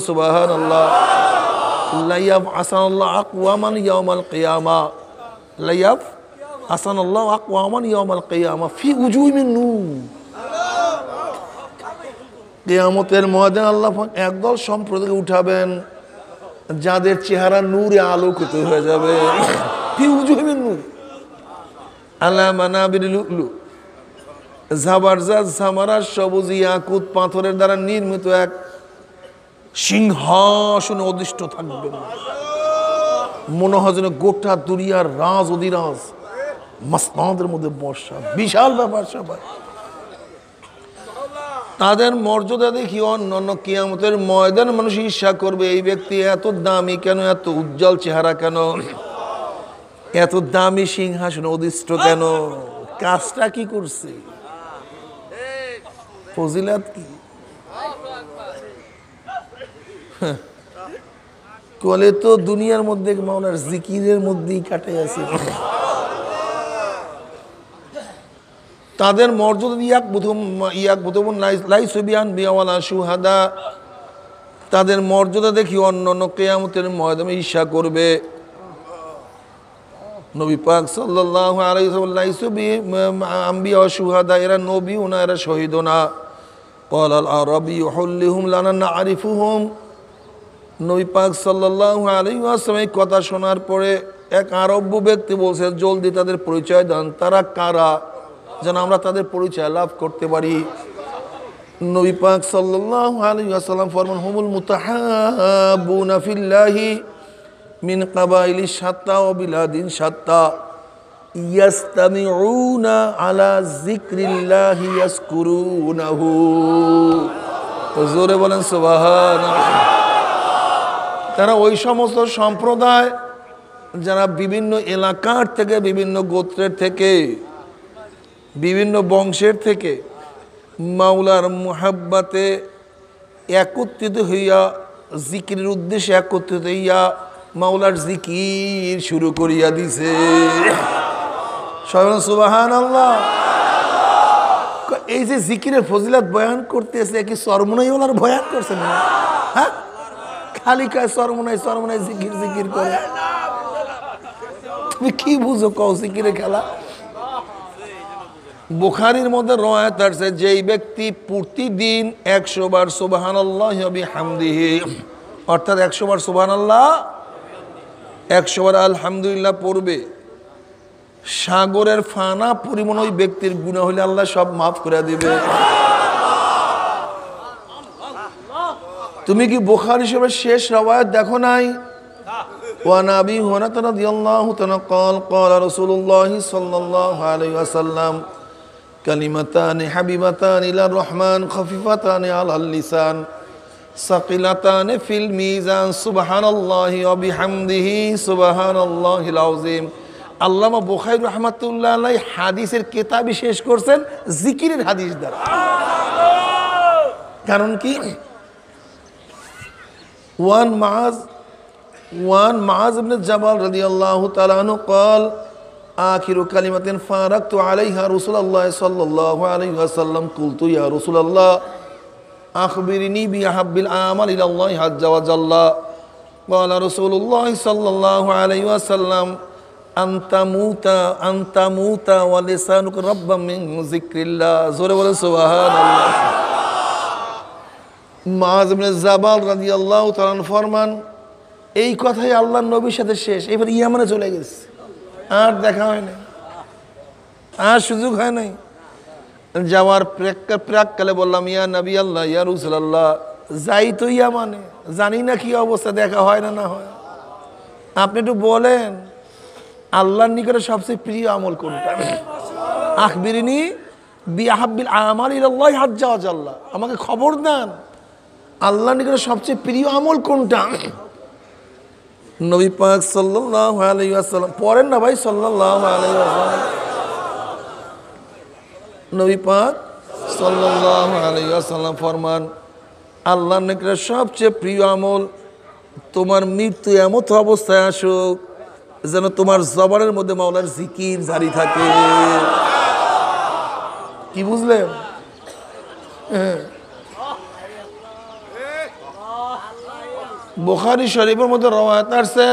سبحان الله لا يبعثن الله أقواما يوم القيامة لا يبعثن الله أقواما يوم القيامة في وجوه من نور। কিয়ামতের ময়দানে আল্লাহ একদল সম্প্রদায়কে উঠাবেন যাদের চেহারা নূরে আলোকিত হয়ে যাবে। ফি উজুহি মিন নূর আলা মানাবির লুলু, জাবারজাত জামারাত সবুজ ইয়াকুত পাথরের দ্বারা নির্মিত এক সিংহাসনে অধিষ্ঠ থাকবেন। মনে হয় যেন গোটা দুনিয়ার রাজ অধিরাজ মাসনাদের মধ্যে বর্ষা, বিশাল ব্যাপার সবাই। তাদের মর্যাদা দেখি অন্যান্য কিয়ামতের ময়দান মানুষ ঈর্ষা করবে, এই ব্যক্তি এত দামি কেন, এত উজ্জ্বল চেহারা কেন, এত দামি সিংহাসনে অধিষ্ঠ কেন, কাজটা কি করছে, ফজিলাত কি? কলে তো দুনিয়ার মধ্যে মাওলার জিকিরের মধ্যেই কাটে আছে। তাদের মর্যাদা সুহাদা, তাদের মর্যাদা দেখি অন্যান্য কিয়ামতের ময়দানে ঈর্ষা করবে। নবী পাক সাল্লাল্লাহু আলাইহি ওয়াসাল্লাম আম্বিয়া সুহাদা, এরা নবীও না, এরা শহীদও না। قال العربي حلهم لنا نعرفهم নবী পাক সাল্লাল্লাহু আলাইহি ওয়াসাল্লাম এই কথা শোনার পরে এক আরব্য ব্যক্তি বলছে জলদি তাদের পরিচয় দেন, তারা কারা, যেন আমরা তাদের পরিচয় লাভ করতে পারি। নবী পাক সাল্লাল্লাহু আলাইহি ওয়াসাল্লাম ফরমান হুমুল মুতাহাব্বুনা ফিল্লাহি মিন কাবাইলি শাত্তা ওয়া বিলাদিন শাত্তা ইয়াস্তামিউনা আলা যিকরিল্লাহি ইয়াসকুরুনাহু। জোরে বলেন সুবহানাল্লাহ। তারা ওই সমস্ত সম্প্রদায় যারা বিভিন্ন এলাকার থেকে, বিভিন্ন গোত্রের থেকে, বিভিন্ন বংশের থেকে মাওলার মুহাব্বতে একত্রিত হইয়া, জিকিরের উদ্দেশ্যে একত্রিত হইয়া মাওলার জিকির শুরু করিয়া দিছে। সবাই সুবহানাল্লাহ। এই যে জিকিরের ফজিলত বয়ান করতেছে, কি সরমনাই ওনার বয়ান করছেন না? হ্যাঁ, খালি কায় সরমনাই সরমনাই জিকির জিকির করে। তুমি কি বুঝো কও জিকিরের খেলা? বুখারীর মধ্যে রওয়ায়াত আছে, যেই ব্যক্তি প্রতিদিন 100 বার সুবহানাল্লাহি ওয়া বিহামদিহি, অর্থাৎ 100 বার সুবহানাল্লাহ, 100 বার আলহামদুলিল্লাহ পড়বে, সাগরের ফানা পরিমাণ ওই ব্যক্তির গুনাহ হলে আল্লাহ সব মাফ করে দিবে। তুমি কি বুখারী শরীফের শেষ রওয়ায়াত দেখো নাই? وعن أبي هريرة رضي الله عنه قال قال رسول الله صلى الله عليه وسلم كلمتان حبيبتان إلى الرحمن خفيفتان على اللسان ثقيلتان في الميزان سبحان الله وبحمده سبحان الله العظيم। আল্লামা বুখারী রাহমাতুল্লাহ আলাইহি হাদিসের কিতাবই শেষ করছেন জিকিরের হাদিস দ্বারা। কারণ কি? وعن معاذ بن جبل رضي الله تعالى عنه قال آخر كلمة فارقت عليها رسول الله صلى الله عليه وسلم قلت يا رسول الله أخبرني بأحب الأعمال إلى الله عز وجل قال رسول الله صلى الله عليه وسلم أن تموت ولسانك ربا من ذكر الله زوره বলে সুবহানাল্লাহ। মুআয ইবনে জাবাল রাদিয়াল্লাহু তাআলা ফরমান, এই কথাই আল্লাহর নবীর সাথে শেষ, এবার ইয়ামানে চলে গেছে, আর দেখা হয় নাই, আর সুযোগ হয় নাই। যাওয়ার প্রাককালে বললাম ইয়া নবী আল্লাহ, ইয়া রাসূলুল্লাহ, যাই তো ইয়ামানে, জানি না কি অবস্থা, দেখা হয় না না হয়, আপনি একটু বলেন আল্লাহর নিকটে সবচেয়ে প্রিয় আমল কোনটা? আখবিরনি বিআহাব্বিল আমাল ইলাল্লাহি আযজা ওয়া জাল্লা, আমাকে খবর দেন আল্লাহর নিকটে সবচেয়ে প্রিয় আমল কোনটা? নবী পাক সাল্লাল্লাহু আলাইহি ওয়াসাল্লাম, পড়েন না ভাই, সাল্লাল্লাহু আলাইহি ওয়াসাল্লাম, নবী পাক সাল্লাল্লাহু আলাইহি ওয়াসাল্লাম ফরমান, আল্লাহর নিকটে সবচেয়ে প্রিয় আমল তোমার মৃত্যু এমত অবস্থায় আসুক যেন তোমার জবানের মধ্যে মাওলার জিকির জারি থাকে। কি বুঝলেন? বুখারী শরীফের মধ্যে রওয়ায়াত আছে,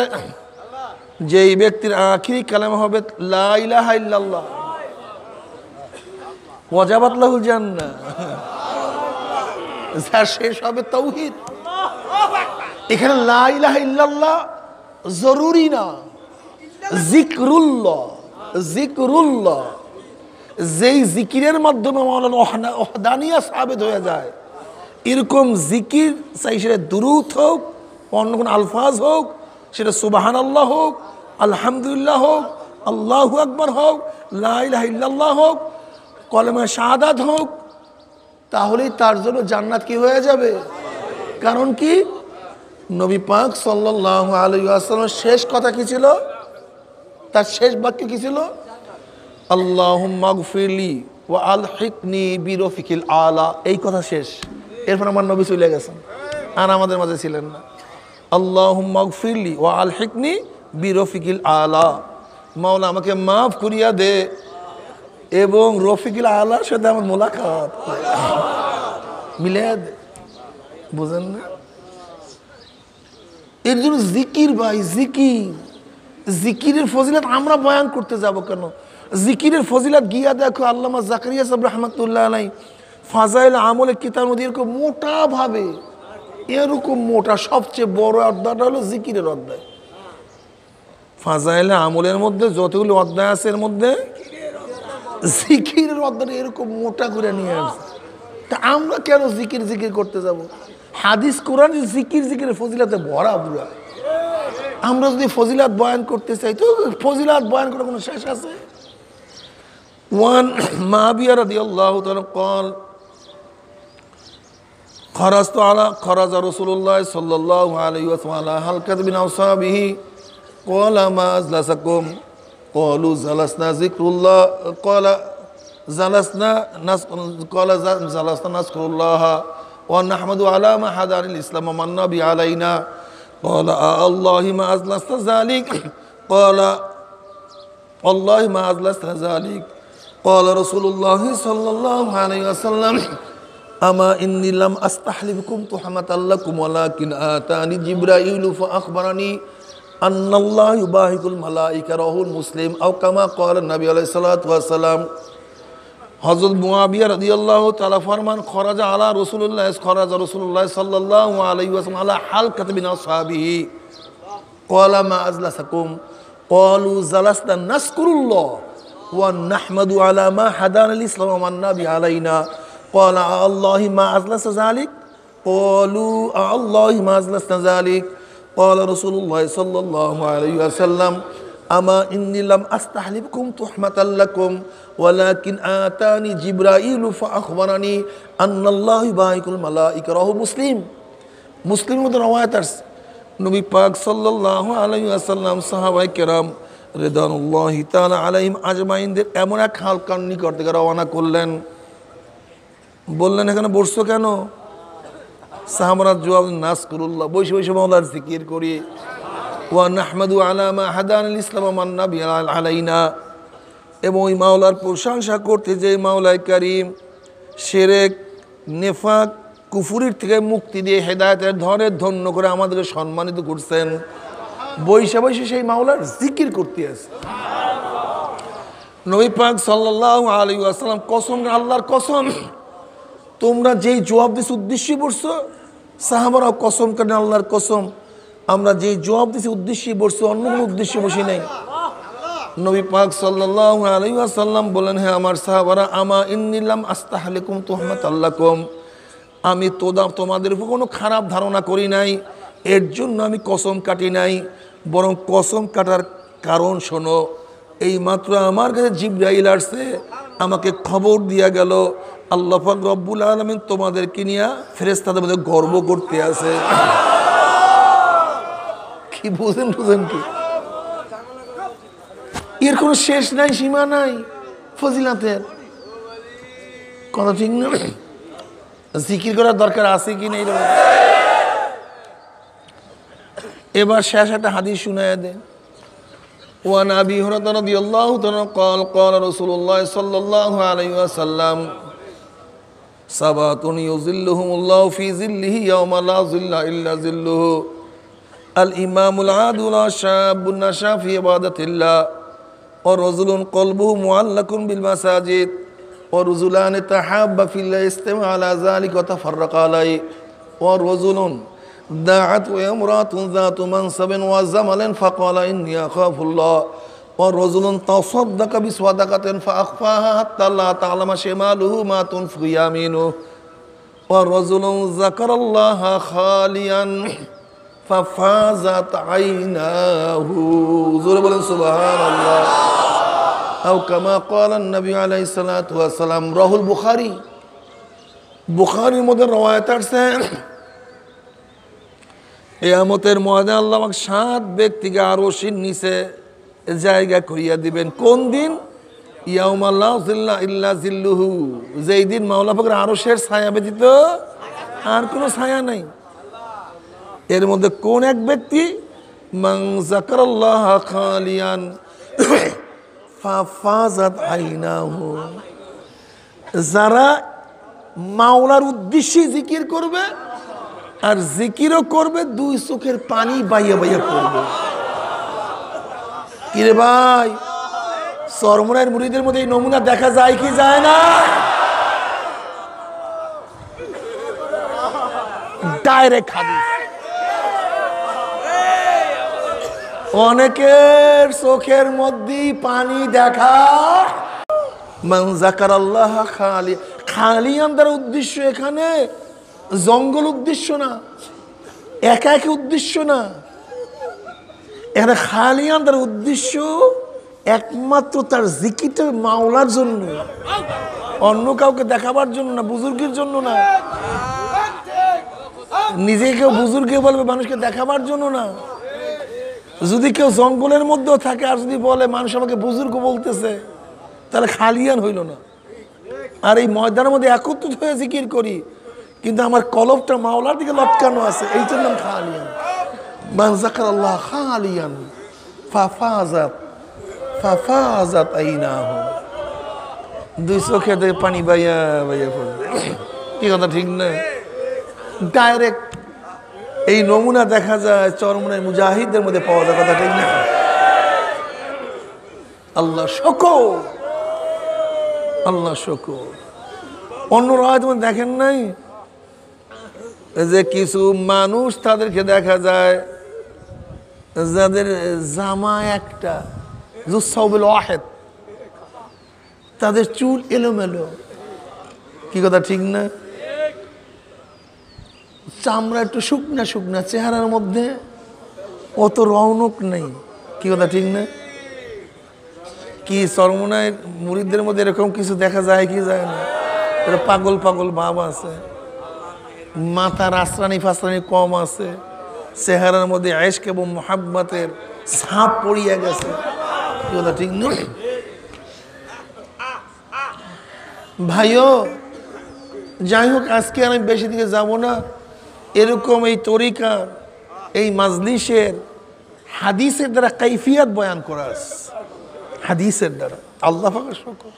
যেই ব্যক্তির আখিরি কালেমা হবে লা ইলাহা ইল্লাল্লাহ ওয়াজাবাত লাহুল জান্নাহ, যার শেষ হবে তাওহীদ। এখানে লা ইলাহা ইল্লাল্লাহ জরুরি না, জিকরুল্লাহ, জিকরুল্লাহ, যেই জিকিরের মাধ্যমে মাওলানা ওহদানিয়া সাবিত হয়ে যায়, এরকম জিকির, চাই সেটা দুরূদ হোক, অন্য কোনো আলফাজ হোক, সেটা সুবহানাল্লাহ হোক, আলহামদুলিল্লাহ হোক, আল্লাহু আকবার হোক, লা ইলাহা ইল্লাল্লাহ হোক, কলেমা শাহাদাত হোক, তাহলেই তার জন্য জান্নাত কি হয়ে যাবে। কারণ কি? নবী পাক সাল্লাল্লাহু আলাইহি ওয়াসাল্লামের শেষ কথা কি ছিল? তার শেষ বাক্য কি ছিল? আল্লাহুম্মা গফিরলি ওয়া আলহিকনি বিরফিকিল আলা, এই কথা শেষ। এরপর আমার নবী চলে গেছেন, আর আমাদের মাঝে ছিলেন না। আল্লাহুম্মা গফিরলি ওয়া আলহিকনি বিরফিকিল আলা, মাওলা আমাকে মাফ করিয়া দে এবং রফিকুল আলার সাথে আমার মোলাকাত মিলিয়ে দে। বুঝেন না? এর জন্য জিকির ভাই, জিকির, জিকিরের ফজিলত আমরা বয়ান করতে যাব কেন? জিকিরের ফজিলত গিয়া দেখো আল্লামা জাকারিয়া সাহেব রাহমাতুল্লাহ আলাইহি ফাজাইল আমলের কিতাব মধ্যে এরকম মোটা ভাবে, এরকম মোটা, সবচেয়ে বড় অধ্যায়টা হলো জিকিরের অধ্যায়। ফাজাইল আমলের মধ্যে যতগুলো অধ্যায় আছে এর মধ্যে জিকিরের অধ্যায়টা এরকম মোটা করে নিয়ে আসছে। তা আমরা কেন জিকির জিকির করতে যাব? হাদিস কোরআন জিকির জিকিরের ফজিলাতে ভরা পুরা। আমরা যদি ফজিলাত বয়ান করতে চাই তো ফজিলাত বয়ান করার কোনো শেষ আছে? ওয়ান মাবিয়া রাদিয়াল্লাহু তাআলা قال خرجت على خرج رسول الله صلى الله عليه وسلم على حلقة من أصحابه قال ما أجلسكم قالوا جلسنا ذكر الله قال جلسنا نذكر الله ونحمد على ما هدانا الإسلام ومن به علينا قال الله ما أجلست ذلك قال والله ما أجلست ذلك قال رسول الله صلى الله عليه وسلم أما إني لم أستحلفكم تحمة لكم ولكن آتاني جبرائيل فأخبرني أن الله يباهك الملائكة رواه مسلم أو كما قال النبي عليه الصلاة والسلام হযরত মুআবিয়া রাদিয়াল্লাহু তাআলা ফরমান খরাজা আলা রাসূলুল্লাহ সাল্লাল্লাহু আলাইহি ওয়াসাল্লাম আলা হালকাত মিন আসহাবিহি ক্বালা মা আজলাসাকুম ক্বালু জালাসনা নাযকুরুল্লাহ ওয়া নাহমাদু আলা মা হাদানা আল ইসলাম ওয়া মান্না বি আলাইনা ক্বালা আল্লাহি মা আজলাসা যালিক ক্বালু আল্লাহি মা আজলাসনা যালিক ক্বালা রাসূলুল্লাহ সাল্লাল্লাহু আলাইহি ওয়াসাল্লাম আমা ইন্নী লাম আস্তাহলিফকুম তুহমাতাল লাকুম ওয়ালাকিন আতানি জিবরাইল ফাআখবারানি আন্নাল্লাহু ইউবাহিকুল মালাইকা রাহু মুসলিম। মুসলিমের মধ্যে রওয়ায়াত আছে নবী পাক সাল্লাল্লাহু আলাইহি ওয়াসাল্লাম সাহাবায়ে কেরাম রিদওয়ানুল্লাহি তাআলা আলাইহিম আজমাইনদের এমন এক হালকার নিকট থেকে রওনা করলেন। বললেন এখানে বসছো কেন? সাহাবারা জবাব নাযকুরুল্লাহ, বসে বসে মাওলার জিকির করি। ওয়া নাহমাদু আলা মা হাদানা আল ইসলাম ওয়া মান্না বি আলাইনা, এবং ওই মাওলার প্রশংসা করতে যে মাওলায় কারীম শিরক নেফাক কুফুরির থেকে মুক্তি দিয়ে হেদায়েতের ধরে ধন্য করে আমাদেরকে সম্মানিত করছেন। বৈশা বৈশে সেই মাওলার জিকির করতে আছে। নবী পাক সাল্লাল্লাহু আলাইহি ওয়াসাল্লাম কসম, আল্লাহর কসম, তোমরা যেই জবাব দিস উদ্দেশ্যে বসছো, সাহাবারাও কসম করেন আল্লাহর কসম, আমরা যেই জবাব দিছি উদ্দেশ্যে বসছি, অন্য কোনো উদ্দেশ্যে বসি নাই। নবী পাক সাল্লাল্লাহু আলাইহি ওয়াসাল্লাম বলেন, হ্যাঁ আমার সাহাবারা, আমা ইন্নী লাম আস্তাহলিকুম তুহমাতাল লাকুম, আমি তোমাদের উপর কোনো খারাপ ধারণা করি নাই, এর জন্য আমি কসম কাটি নাই, বরং কসম কাটার কারণ শোনো। এই মাত্র আমার কাছে জিবরাইল আসছে, আমাকে খবর দিয়া গেল আল্লাহ পাক রব্বুল আলামিন তোমাদেরকে নিয়ে ফেরেশতাদের মধ্যে গর্ব করতে আছে। কি বুঝেন কি? এর কোনো শেষ নাই, সীমা নাই ফজিলাতের। কথা ঠিক না? জিকির করার দরকার আছে কি নেই? এবার শেষ একটা হাদিস শুনাইয়া দেন। ওয়ান আবি হুরায়রা রাদিয়াল্লাহু তাআলা قال قال رسول الله صلى الله عليه وسلم সাবাতুন ইউযিল্লুহুমুল্লাহু ফি যিল্লিহি ইয়াওমা লা যিল্লা ইল্লা যিল্লুহু আল ইমামুল আদুল শাবুন নাশা ফি ইবাদাতিল্লাহ ওয়া রাজুলুন কলবুহু মুআল্লাকুন বিল মাসাজিদ ওয়া রাজুলান তাহাব্বা ফিল্লাহ ইসতামা আলা যালিকা ওয়া তাফাররাকা আলাইহি ওয়া রাজুলুন দাআত ইমরাতুন যাতু মানসাবিন ওয়া জামালিন ফাকালা ইন্নী আখাফুল্লাহ ওয়া রাজুলুন তাসাদদাকা বিসাদাকাতিন ফাআখফাহা হাত্তা লা তা'লামা শিমালুহু মা তুনফিকু ইয়ামিনুহু ওয়া রাজুলুন যাকারাল্লাহা খালিয়ান ফাফাজাত আইনাহু। জোরে বলেন সুবহানাল্লাহ। আও কামা ক্বালা নবী আলাইহিস সালাতু ওয়াস সালাম। রাহুল বুখারী, বুখারীর মধ্যে রওয়ায়াত আছে কিয়ামতের ময়দানে আল্লাহ পাক 7 ব্যক্তিকে আরশের নিচে জায়গা করিয়া দিবেন। কোন দিন? ইয়াউমা লা যিল্লা ইল্লা যিল্লুহু, যেই দিন মাওলা পাকের আরশের ছায়া ব্যতীত আর কোনো ছায়া নাই। এর মধ্যে কোন এক ব্যক্তি? মান যাকারাল্লাহ খালিয়ান ফাফাজাত আইনাহু, যারা মাওলার উদ্দেশ্যে জিকির করবে আর জিকিরও করবে, দুই চোখের পানি বাইয়া বাইয়া পড়বে। কিরে ভাই, চরমনায়ের মুরিদের মধ্যে এই নমুনা দেখা যায় কি যায় না? ডাইরেক্ট হাদিস। অনেকের চোখের মধ্যে পানি দেখা। মান যাকারাল্লাহ খালি, খালিয়ান দ্বারা উদ্দেশ্য এখানে জঙ্গল উদ্দেশ্য না, একা একা উদ্দেশ্য না, এখানে খালিয়ান দ্বারা উদ্দেশ্য একমাত্র তার জিকিরটা মাওলার জন্য, অন্য কাউকে দেখাবার জন্য না, বুজুর্গের জন্য না, নিজেকে কেউ বুজুর্গে বলবে মানুষকে দেখাবার জন্য না। যদি কেউ জঙ্গলের মধ্যেও থাকে আর যদি বলে মানুষ আমাকে বুজুর্গ বলতেছে, তাহলে খালিয়ান হইল না। আর এই ময়দানের মধ্যে একত্রিত হয়ে জিকির করি, কিন্তু আমার কলবটা মাওলার দিকে লটকানো আছে, এইটার নাম খালিয়ান। মান যাকারাল্লাহ খালিয়ান ফাফাজাত আইনাহু, দুই চোখে পানি বাইয়া বাইয়া পড়বে। কি কথা ঠিক না? ডাইরেক্ট এই নমুনা দেখা যায় চরমনায় মুজাহিদদের মধ্যে পাওয়া যায়, কথা ঠিক না? আল্লাহ শুকর, আল্লাহ শুকর। অন্য রাত দেখেন নাই যে কিছু মানুষ তাদেরকে দেখা যায় যাদের জামা একটা, জুসাউবিল ওয়াহিদ, তাদের চুল এলোমেলো। কি কথা ঠিক না? চামড়া একটু শুকনা শুকনা, চেহারার মধ্যে অত রৌনক নেই। কি কথা ঠিক না? কি চরমনায় মুরিদদের মধ্যে এরকম কিছু দেখা যায় কি যায় না? এটা পাগল পাগল ভাব আছে, মাথার আশ্রানি ফাসরানি কম আছে, চেহারার মধ্যে ইশক এবং মুহাব্বতের ছাপ পড়িয়া গেছে। কি কথা ঠিক না? ভাইও যাই হোক, আজকে আমি বেশি দিকে যাব না। এরকম এই তরিকার এই মাজলিসের হাদিসের দ্বারা কাইফিয়াত বয়ান করা, হাদিসের দ্বারা। আল্লাহ পাকের শুকর,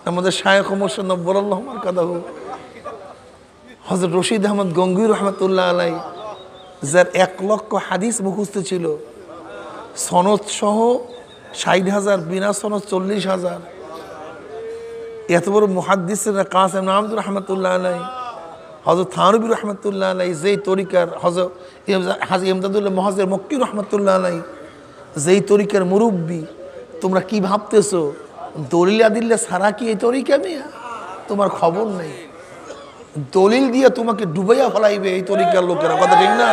আমাদের শায়খ মুর্শিদ নব্বুরুল্লাহ মারকাদাহু হযরত রশিদ আহমদ গঙ্গুই রহমতুল্লাহ আলাই, যার 1 লক্ষ হাদিস মুখস্থ ছিল, সনদ সহ 60,000, বিনা সনদ 40,000। এত বড় মুহাদ্দিসরা কাসেম নামদুর রহমতুল্লাহ আলাই, হযরত থানবী রহমতুল্লাহ আলাই, যেই তরিকার হযরত হাজী ইমদাদুল্লাহ মুহাজ্জির মক্কি রহমতুল্লাহ আলাই, যেই তরিকার মুরব্বী। তোমরা কি ভাবতেছো দলিল আদিল্লা ছাড়া কি এই তরিকা মিয়া? তোমার খবর নেই। দলিল দিয়ে তোমাকে ডুবাইয়া ফেলাইবে এই তরিকার লোকেরা, কথা ঠিক না?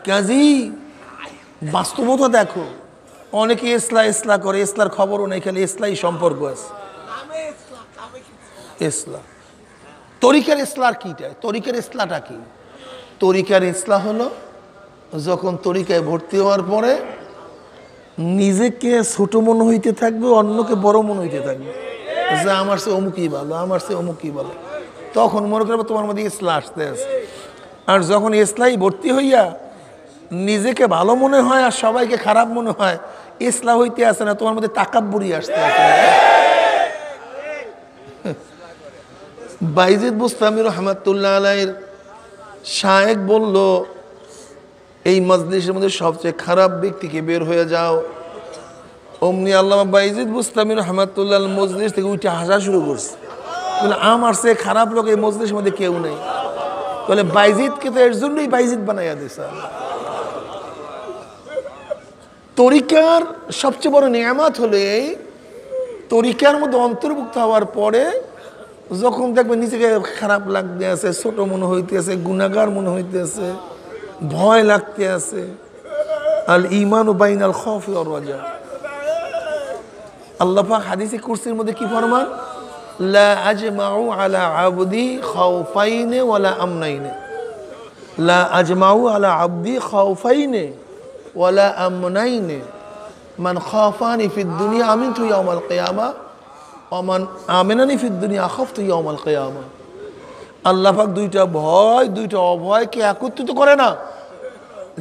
কাজী বাস্তবতা দেখো, অনেকে ইসলা করে, ইসলার খবরও নেই, খালি ইসলাই সম্পর্ক আছে। ইসলা তরিকার ইসলার কিটা? তরিকার ইসলাটা কি? তরিকার ইসলা হলো যখন তরিকায় ভর্তি হওয়ার পরে নিজেকে ছোট মনে হইতে থাকবে, অন্যকে বড় মনে হইতে থাকবে, যে আমার সে অমুকই ভালো, আমার সে অমুকই ভালো। তখন মনে করবে তোমার মধ্যে ইসলা আসতে আছে। আর যখন ইসলাই ভর্তি হইয়া নিজেকে ভালো মনে হয় আর সবাইকে খারাপ মনে হয়, ইসলা হইতে আসে না, তোমার মধ্যে তাকাব্বুরি আসতে আছে। বাইজিদ বুস্তামি রহমাতুল্লাহ আলাইহির শায়েখ বলল, এই মজলিসের মধ্যে সবচেয়ে খারাপ ব্যক্তিকে বের হয়ে যাও। অমনি আল্লামা বাইজিদ বুস্তামি রহমাতুল্লাহ মজলিস থেকে উঠে হাসা শুরু করছে, বলে আমার সে খারাপ লোক এই মজলিসের মধ্যে কেউ নেই। বলে বাইজিদকে তো এর জন্যই বাইজিদ বানাইয়া দিয়েছে। তরিকার সবচেয়ে বড় নিয়ামত হলো এই তরিকার মধ্যে অন্তর্ভুক্ত হওয়ার পরে যখন দেখবে নিজেকে খারাপ লাগতে আছে, ছোট মনে হইতে আছে, গুনাহগার মনে হইতে আছে, ভয় লাগতে আছে। আল ঈমানু বাইনাল খাউফি ওয়ার রাজা। আল্লাহ পাক হাদিসে কুরসির মধ্যে কি ফরমান? লা আজমাউ আলা আবদি খাউফাইনে ওয়ালা আমনাইনে। লা আজমাউ আলা আবদি খাউফাইনে ওয়ালা আমনাইনে। মান খাফানি ফিদ দুনিয়া আমিনতু ইয়াউমাল কিয়ামা ওয়া মান আমিনানি ফিদ দুনিয়া আখাফতু ইয়াউমাল কিয়ামা। আল্লাহ পাক দুইটা ভয়, দুইটা অভয়কে একত্রিত করে না।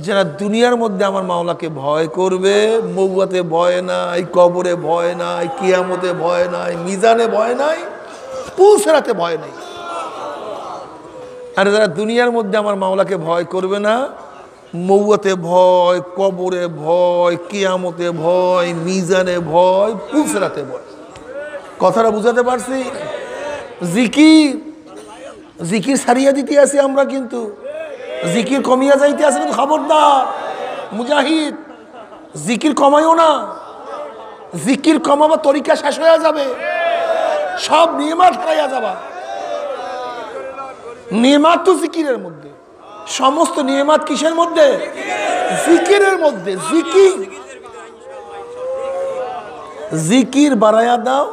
যারা দুনিয়ার মধ্যে আমার মাওলাকে ভয় করবে, মৌয়াতে ভয় নাই, কবরে ভয় নাই, কিয়ামতে ভয় নাই, মিজানে ভয় নাই, পুলসেরাতে ভয় নাই। আর যারা দুনিয়ার মধ্যে আমার মাওলাকে ভয় করবে না, মৌয়াতে ভয়, কবরে ভয়, কিয়ামতে ভয়, মিজানে ভয়, পুলসেরাতে ভয়। কথাটা বুঝাতে পারছি? জিকির জিকির ছাড়িয়ে দিতে আছি আমরা, কিন্তু জিকির কমিয়া যাইতে আছে। কিন্তু খবরদার মুজাহিদ, জিকির কমাইও না। জিকির কমাবার তরিকা শেষ হয়ে যাবে, সব নিয়ামত হারাইয়া যাবা। নিয়ামত তো জিকিরের মধ্যে, সমস্ত নিয়ামত কিসের মধ্যে? জিকিরের মধ্যে। জিকির জিকির বাড়াইয়া দাও।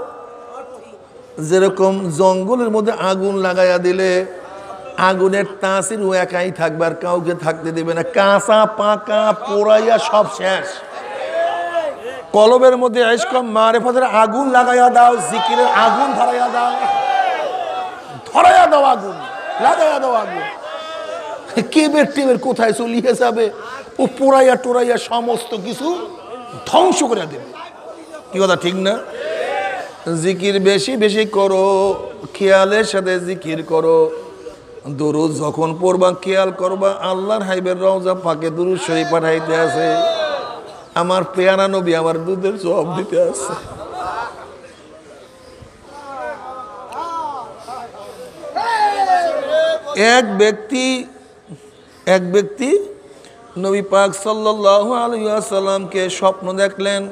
যেরকম জঙ্গলের মধ্যে আগুন লাগাইয়া দিলে আগুনের তাসির ও একাই থাকবে, আর কাউকে থাকতে দেবে না। কাঁচা পাকা পোড়াইয়া সব শেষ। কলবের মধ্যে ইশক মারিফতের আগুন লাগাইয়া দাও, জিকিরের আগুন ধরাইয়া দাও। ধরাইয়া দাও আগুন, লাগাইয়া দাও আগুন। কেবের টেবের কোথায় চলিয়ে যাবে, ও পোড়াইয়া টোড়াইয়া সমস্ত কিছু ধ্বংস করে দেবে। কি কথা ঠিক না? জিকির বেশি বেশি করো, খেয়ালের সাথে জিকির করো। দুরুদ যখন পড়বা খেয়াল করবা আল্লাহর হাইবের রওজা পাকে দুরুদ শরীফ পাঠাইতে আছে। আমার পেয়ারা নবী আমার দুধের জবাব দিতে আছে। এক ব্যক্তি নবী পাক সাল্লাল্লাহু আলাইহি ওয়াসাল্লামকে স্বপ্ন দেখলেন,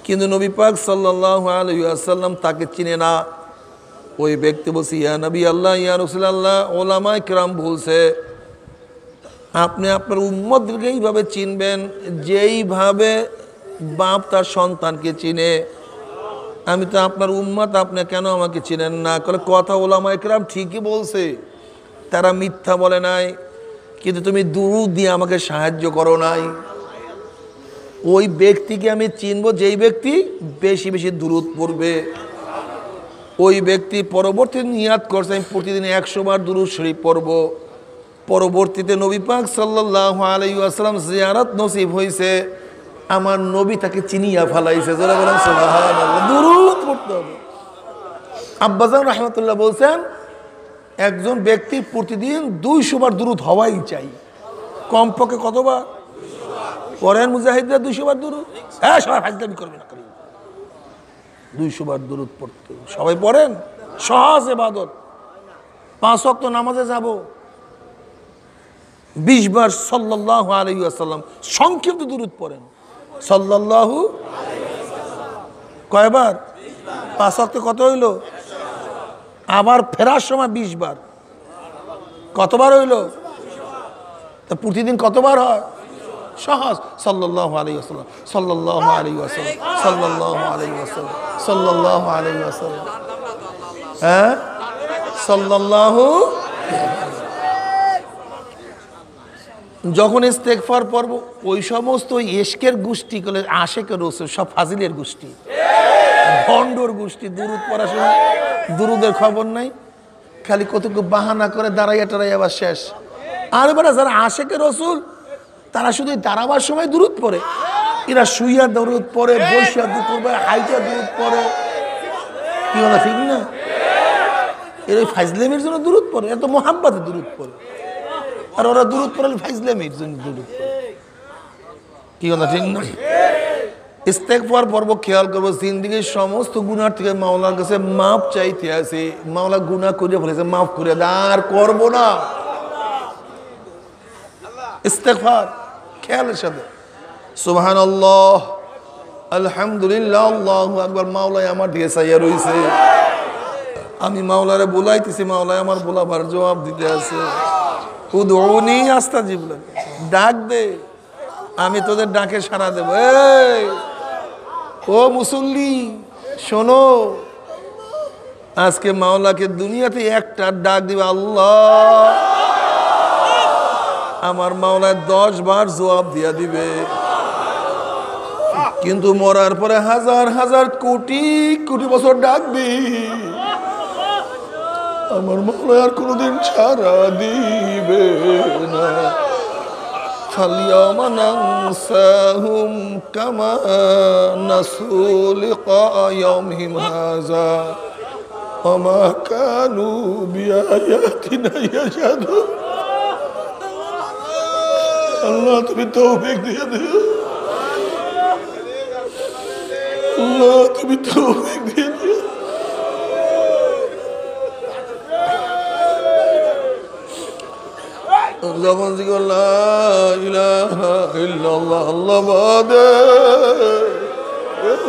কিন্তু নবী পাক সাল্লাল্লাহু আলাইহি ওয়াসাল্লাম তাকে চিনে না। ওই ব্যক্তি বলছে, ইয়া নবী আল্লাহ, ইয়া রাসূলুল্লাহ, উলামায়ে কিরাম বলছে আপনি আপনার উম্মতদেরকে এইভাবে চিনবেন যেইভাবে বাপ তার সন্তানকে চিনে। আমি তো আপনার উম্মত, আপনি কেন আমাকে চিনেন না? কথা উলামায়ে কিরাম ঠিকই বলছে, তারা মিথ্যা বলে নাই, কিন্তু তুমি দুরূদ দিয়ে আমাকে সাহায্য করো নাই। ওই ব্যক্তিকে আমি চিনবো যেই ব্যক্তি বেশি বেশি দুরূদ পড়বে। ওই ব্যক্তি পরবর্তী নিয়াত করছে আমি প্রতিদিন 100 বার দুরূদ শরীফ পড়ব। পরবর্তীতে নবী পাক সাল্লাল্লাহু আলাইহি ওয়াসাল্লাম জিয়ারত নসিব হয়েছে, আমার নবী তাকে চিনিয়া ফেলাইছে। যারা বলেন সুবহানাল্লাহ, দুরূদ পড়তে হবে। আব্বাজান রাহমাতুল্লাহ বলছেন একজন ব্যক্তির প্রতিদিন 200 বার দুরূদ হওয়াই চাই। কমপক্ষে কতবার পড়েন মুজাহিদরা? 200 বার দুরূদ। হ্যাঁ, সবাই ফাজলামি করবেন, 200 বার দুরূদ পড়তে সবাই পড়েন। সহজ ইবাদত। 5 ওয়াক্ত নামাজে যাব, 20 বার সাল্লাল্লাহু আলাইহি ওয়াসাল্লাম সংক্ষিপ্ত দুরূদ পড়েন। সাল্লাল্লাহু কয়বার? 5 ওয়াক্ত কত হইল? আবার ফেরার সময় 20 বার। কতবার হইল? তা প্রতিদিন কতবার হয়? সহজ। সাল্লাল্লাহু আলাইহি ওয়াসাল্লাম, সাল্লাল্লাহু আলাইহি ওয়াসাল্লাম, সাল্লাল্লাহু আলাইহি ওয়াসাল্লাম, সাল্লাল্লাহু আলাইহি ওয়াসাল্লাম। হ্যাঁ, সাল্লাল্লাহু। যখন ইস্তেগফার পড়ব ওই সমস্ত ইশকের গোষ্ঠী গুলো আশেকের রাসূল সব ফাজিলের গোষ্ঠী, ভণ্ডর গোষ্ঠী। দুরূদ পড়ার সময় দুরূদের খবর নাই, খালি কতটুকু বাহানা করে দাঁড়াইয়া টাড়াইয়া আবার শেষ। আর এবার যারা আশেকের রাসূল তারা শুধু দাঁড়াবার সময় দুরূদ পড়ে, এরা শুইয়া দুরূদ পড়ে, বসিয়া দুরূদ পড়ে, হাইটা দুরূদ পড়ে। কি কথা ঠিক না? এর ওই ফাজলামির জন্য দুরূদ পড়ে, এত মোহাব্বতে দুরূদ পড়ে। আর ওরা দুরূদ পড়ে ফাজলামির জন্য দুরূদ পড়ে। কি কথা ঠিক না? ইস্তেগফার পড়ব, খেয়াল করবো জিন্দেগির সমস্ত গুনাহ থেকে মাওলার কাছে মাফ চাইতে আছে। মাওলা গুনাহ করিয়া ফেলেছে, মাফ করে দেয়, আর করবো না। ইস্তেগফার খেয়ালের সাথে সুবহানাল্লাহ, আলহামদুলিল্লাহ, আল্লাহু আকবার। মাওলাই আমার দিকে চাইয়া রইছে, আমি মাওলারে বলাইতেছি, মাওলাই আমার বলাবার জবাব দিতে আছে। উদউনি আস্তাজিব লাক, ডাক দে, আমি তোদের ডাকে সাড়া দেব। এই ও মুসল্লি শোনো, আজকে মাওলাকে দুনিয়াতে একটা ডাক দিবে, আল্লাহ। আমার মাওলায় 10 বার জবাব দিয়া দিবে, কিন্তু মরার পরে হাজার হাজার কোটি কোটি বছর ডাকবি, আমার মাওলায় আর কোনোদিন ছাড়া দিবে না। فاليوم ننساهم كما نسوا لقاء يومهم هذا وما كانوا بآياتنا يجحدون। আল্লাহ তুমি তৌফিক দিয়ে দিও, আল্লাহ তুমি তৌফিক দিয়ে দিও। যখন জিকির লা ইলাহা ইল্লাল্লাহ আল্লাহ বাদে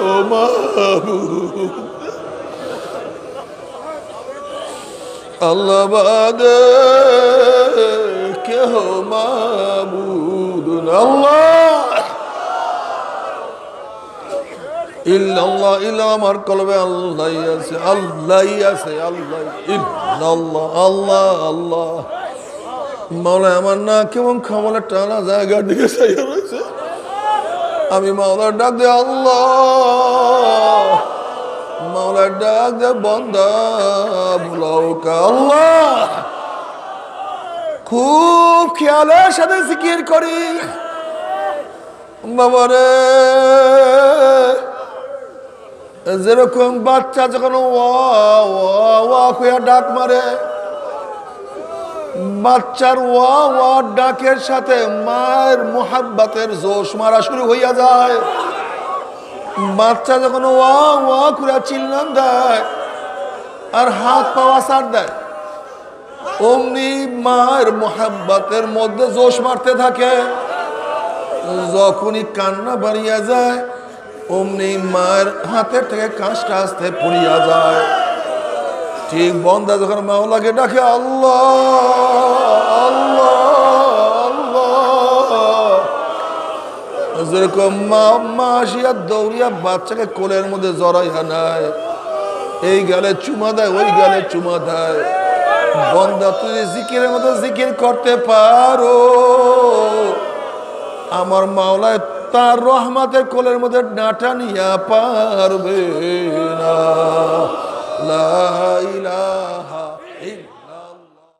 ও মাবুদ, আল্লাহ বাদে কেহ মাবুদ আল্লাহ ইল্লাল্লাহ ইল্লা আমার কলবে আল্লাহ আছে, আল্লাহ আছে, আল্লাহ ইল্লাল্লাহ আল্লাহ আল্লাহ। মাওলা আমার না কেমন খামলে টানা জায়গার দিকে চাইয়া রয়েছে, আমি মাওলার ডাক দে আল্লাহ, মাওলার ডাক দে বান্দা বুলাউকা আল্লাহ। খুব খেয়ালের সাথে জিকির করি বাবারে, যেরকম বাচ্চা যখন ওয়া ডাক মারে, বাচ্চার ওয়া ডাকের সাথে মায়ের মোহাব্বতের জোশ মারা শুরু হইয়া যায়। বাচ্চা যখন ওয়া করে চিল্লান দেয় আর হাত পাওয়া ছাড় দেয়, অমনি মায়ের মোহাব্বতের মধ্যে জোশ মারতে থাকে। যখনই কান্না বাড়িয়া যায়, অমনি মায়ের হাতের থেকে কাঁচটা আস্তে পড়িয়া যায়। ঠিক বন্দা যখন মাওলাকে ডাকে আল্লাহ আল্লাহ আল্লাহ, যেরকম মা আসিয়া দৌড়িয়া বাচ্চাকে কোলের মধ্যে জড়াইয়া নেয়, এই গালে চুমা দেয়, ওই গালে চুমা দেয়। বন্দা তুই জিকিরের মতো জিকির করতে পারো, আমার মাওলায় তার রহমতের কোলের মধ্যে ডাঁটা নিয়া পারবে না। লা ইলাহা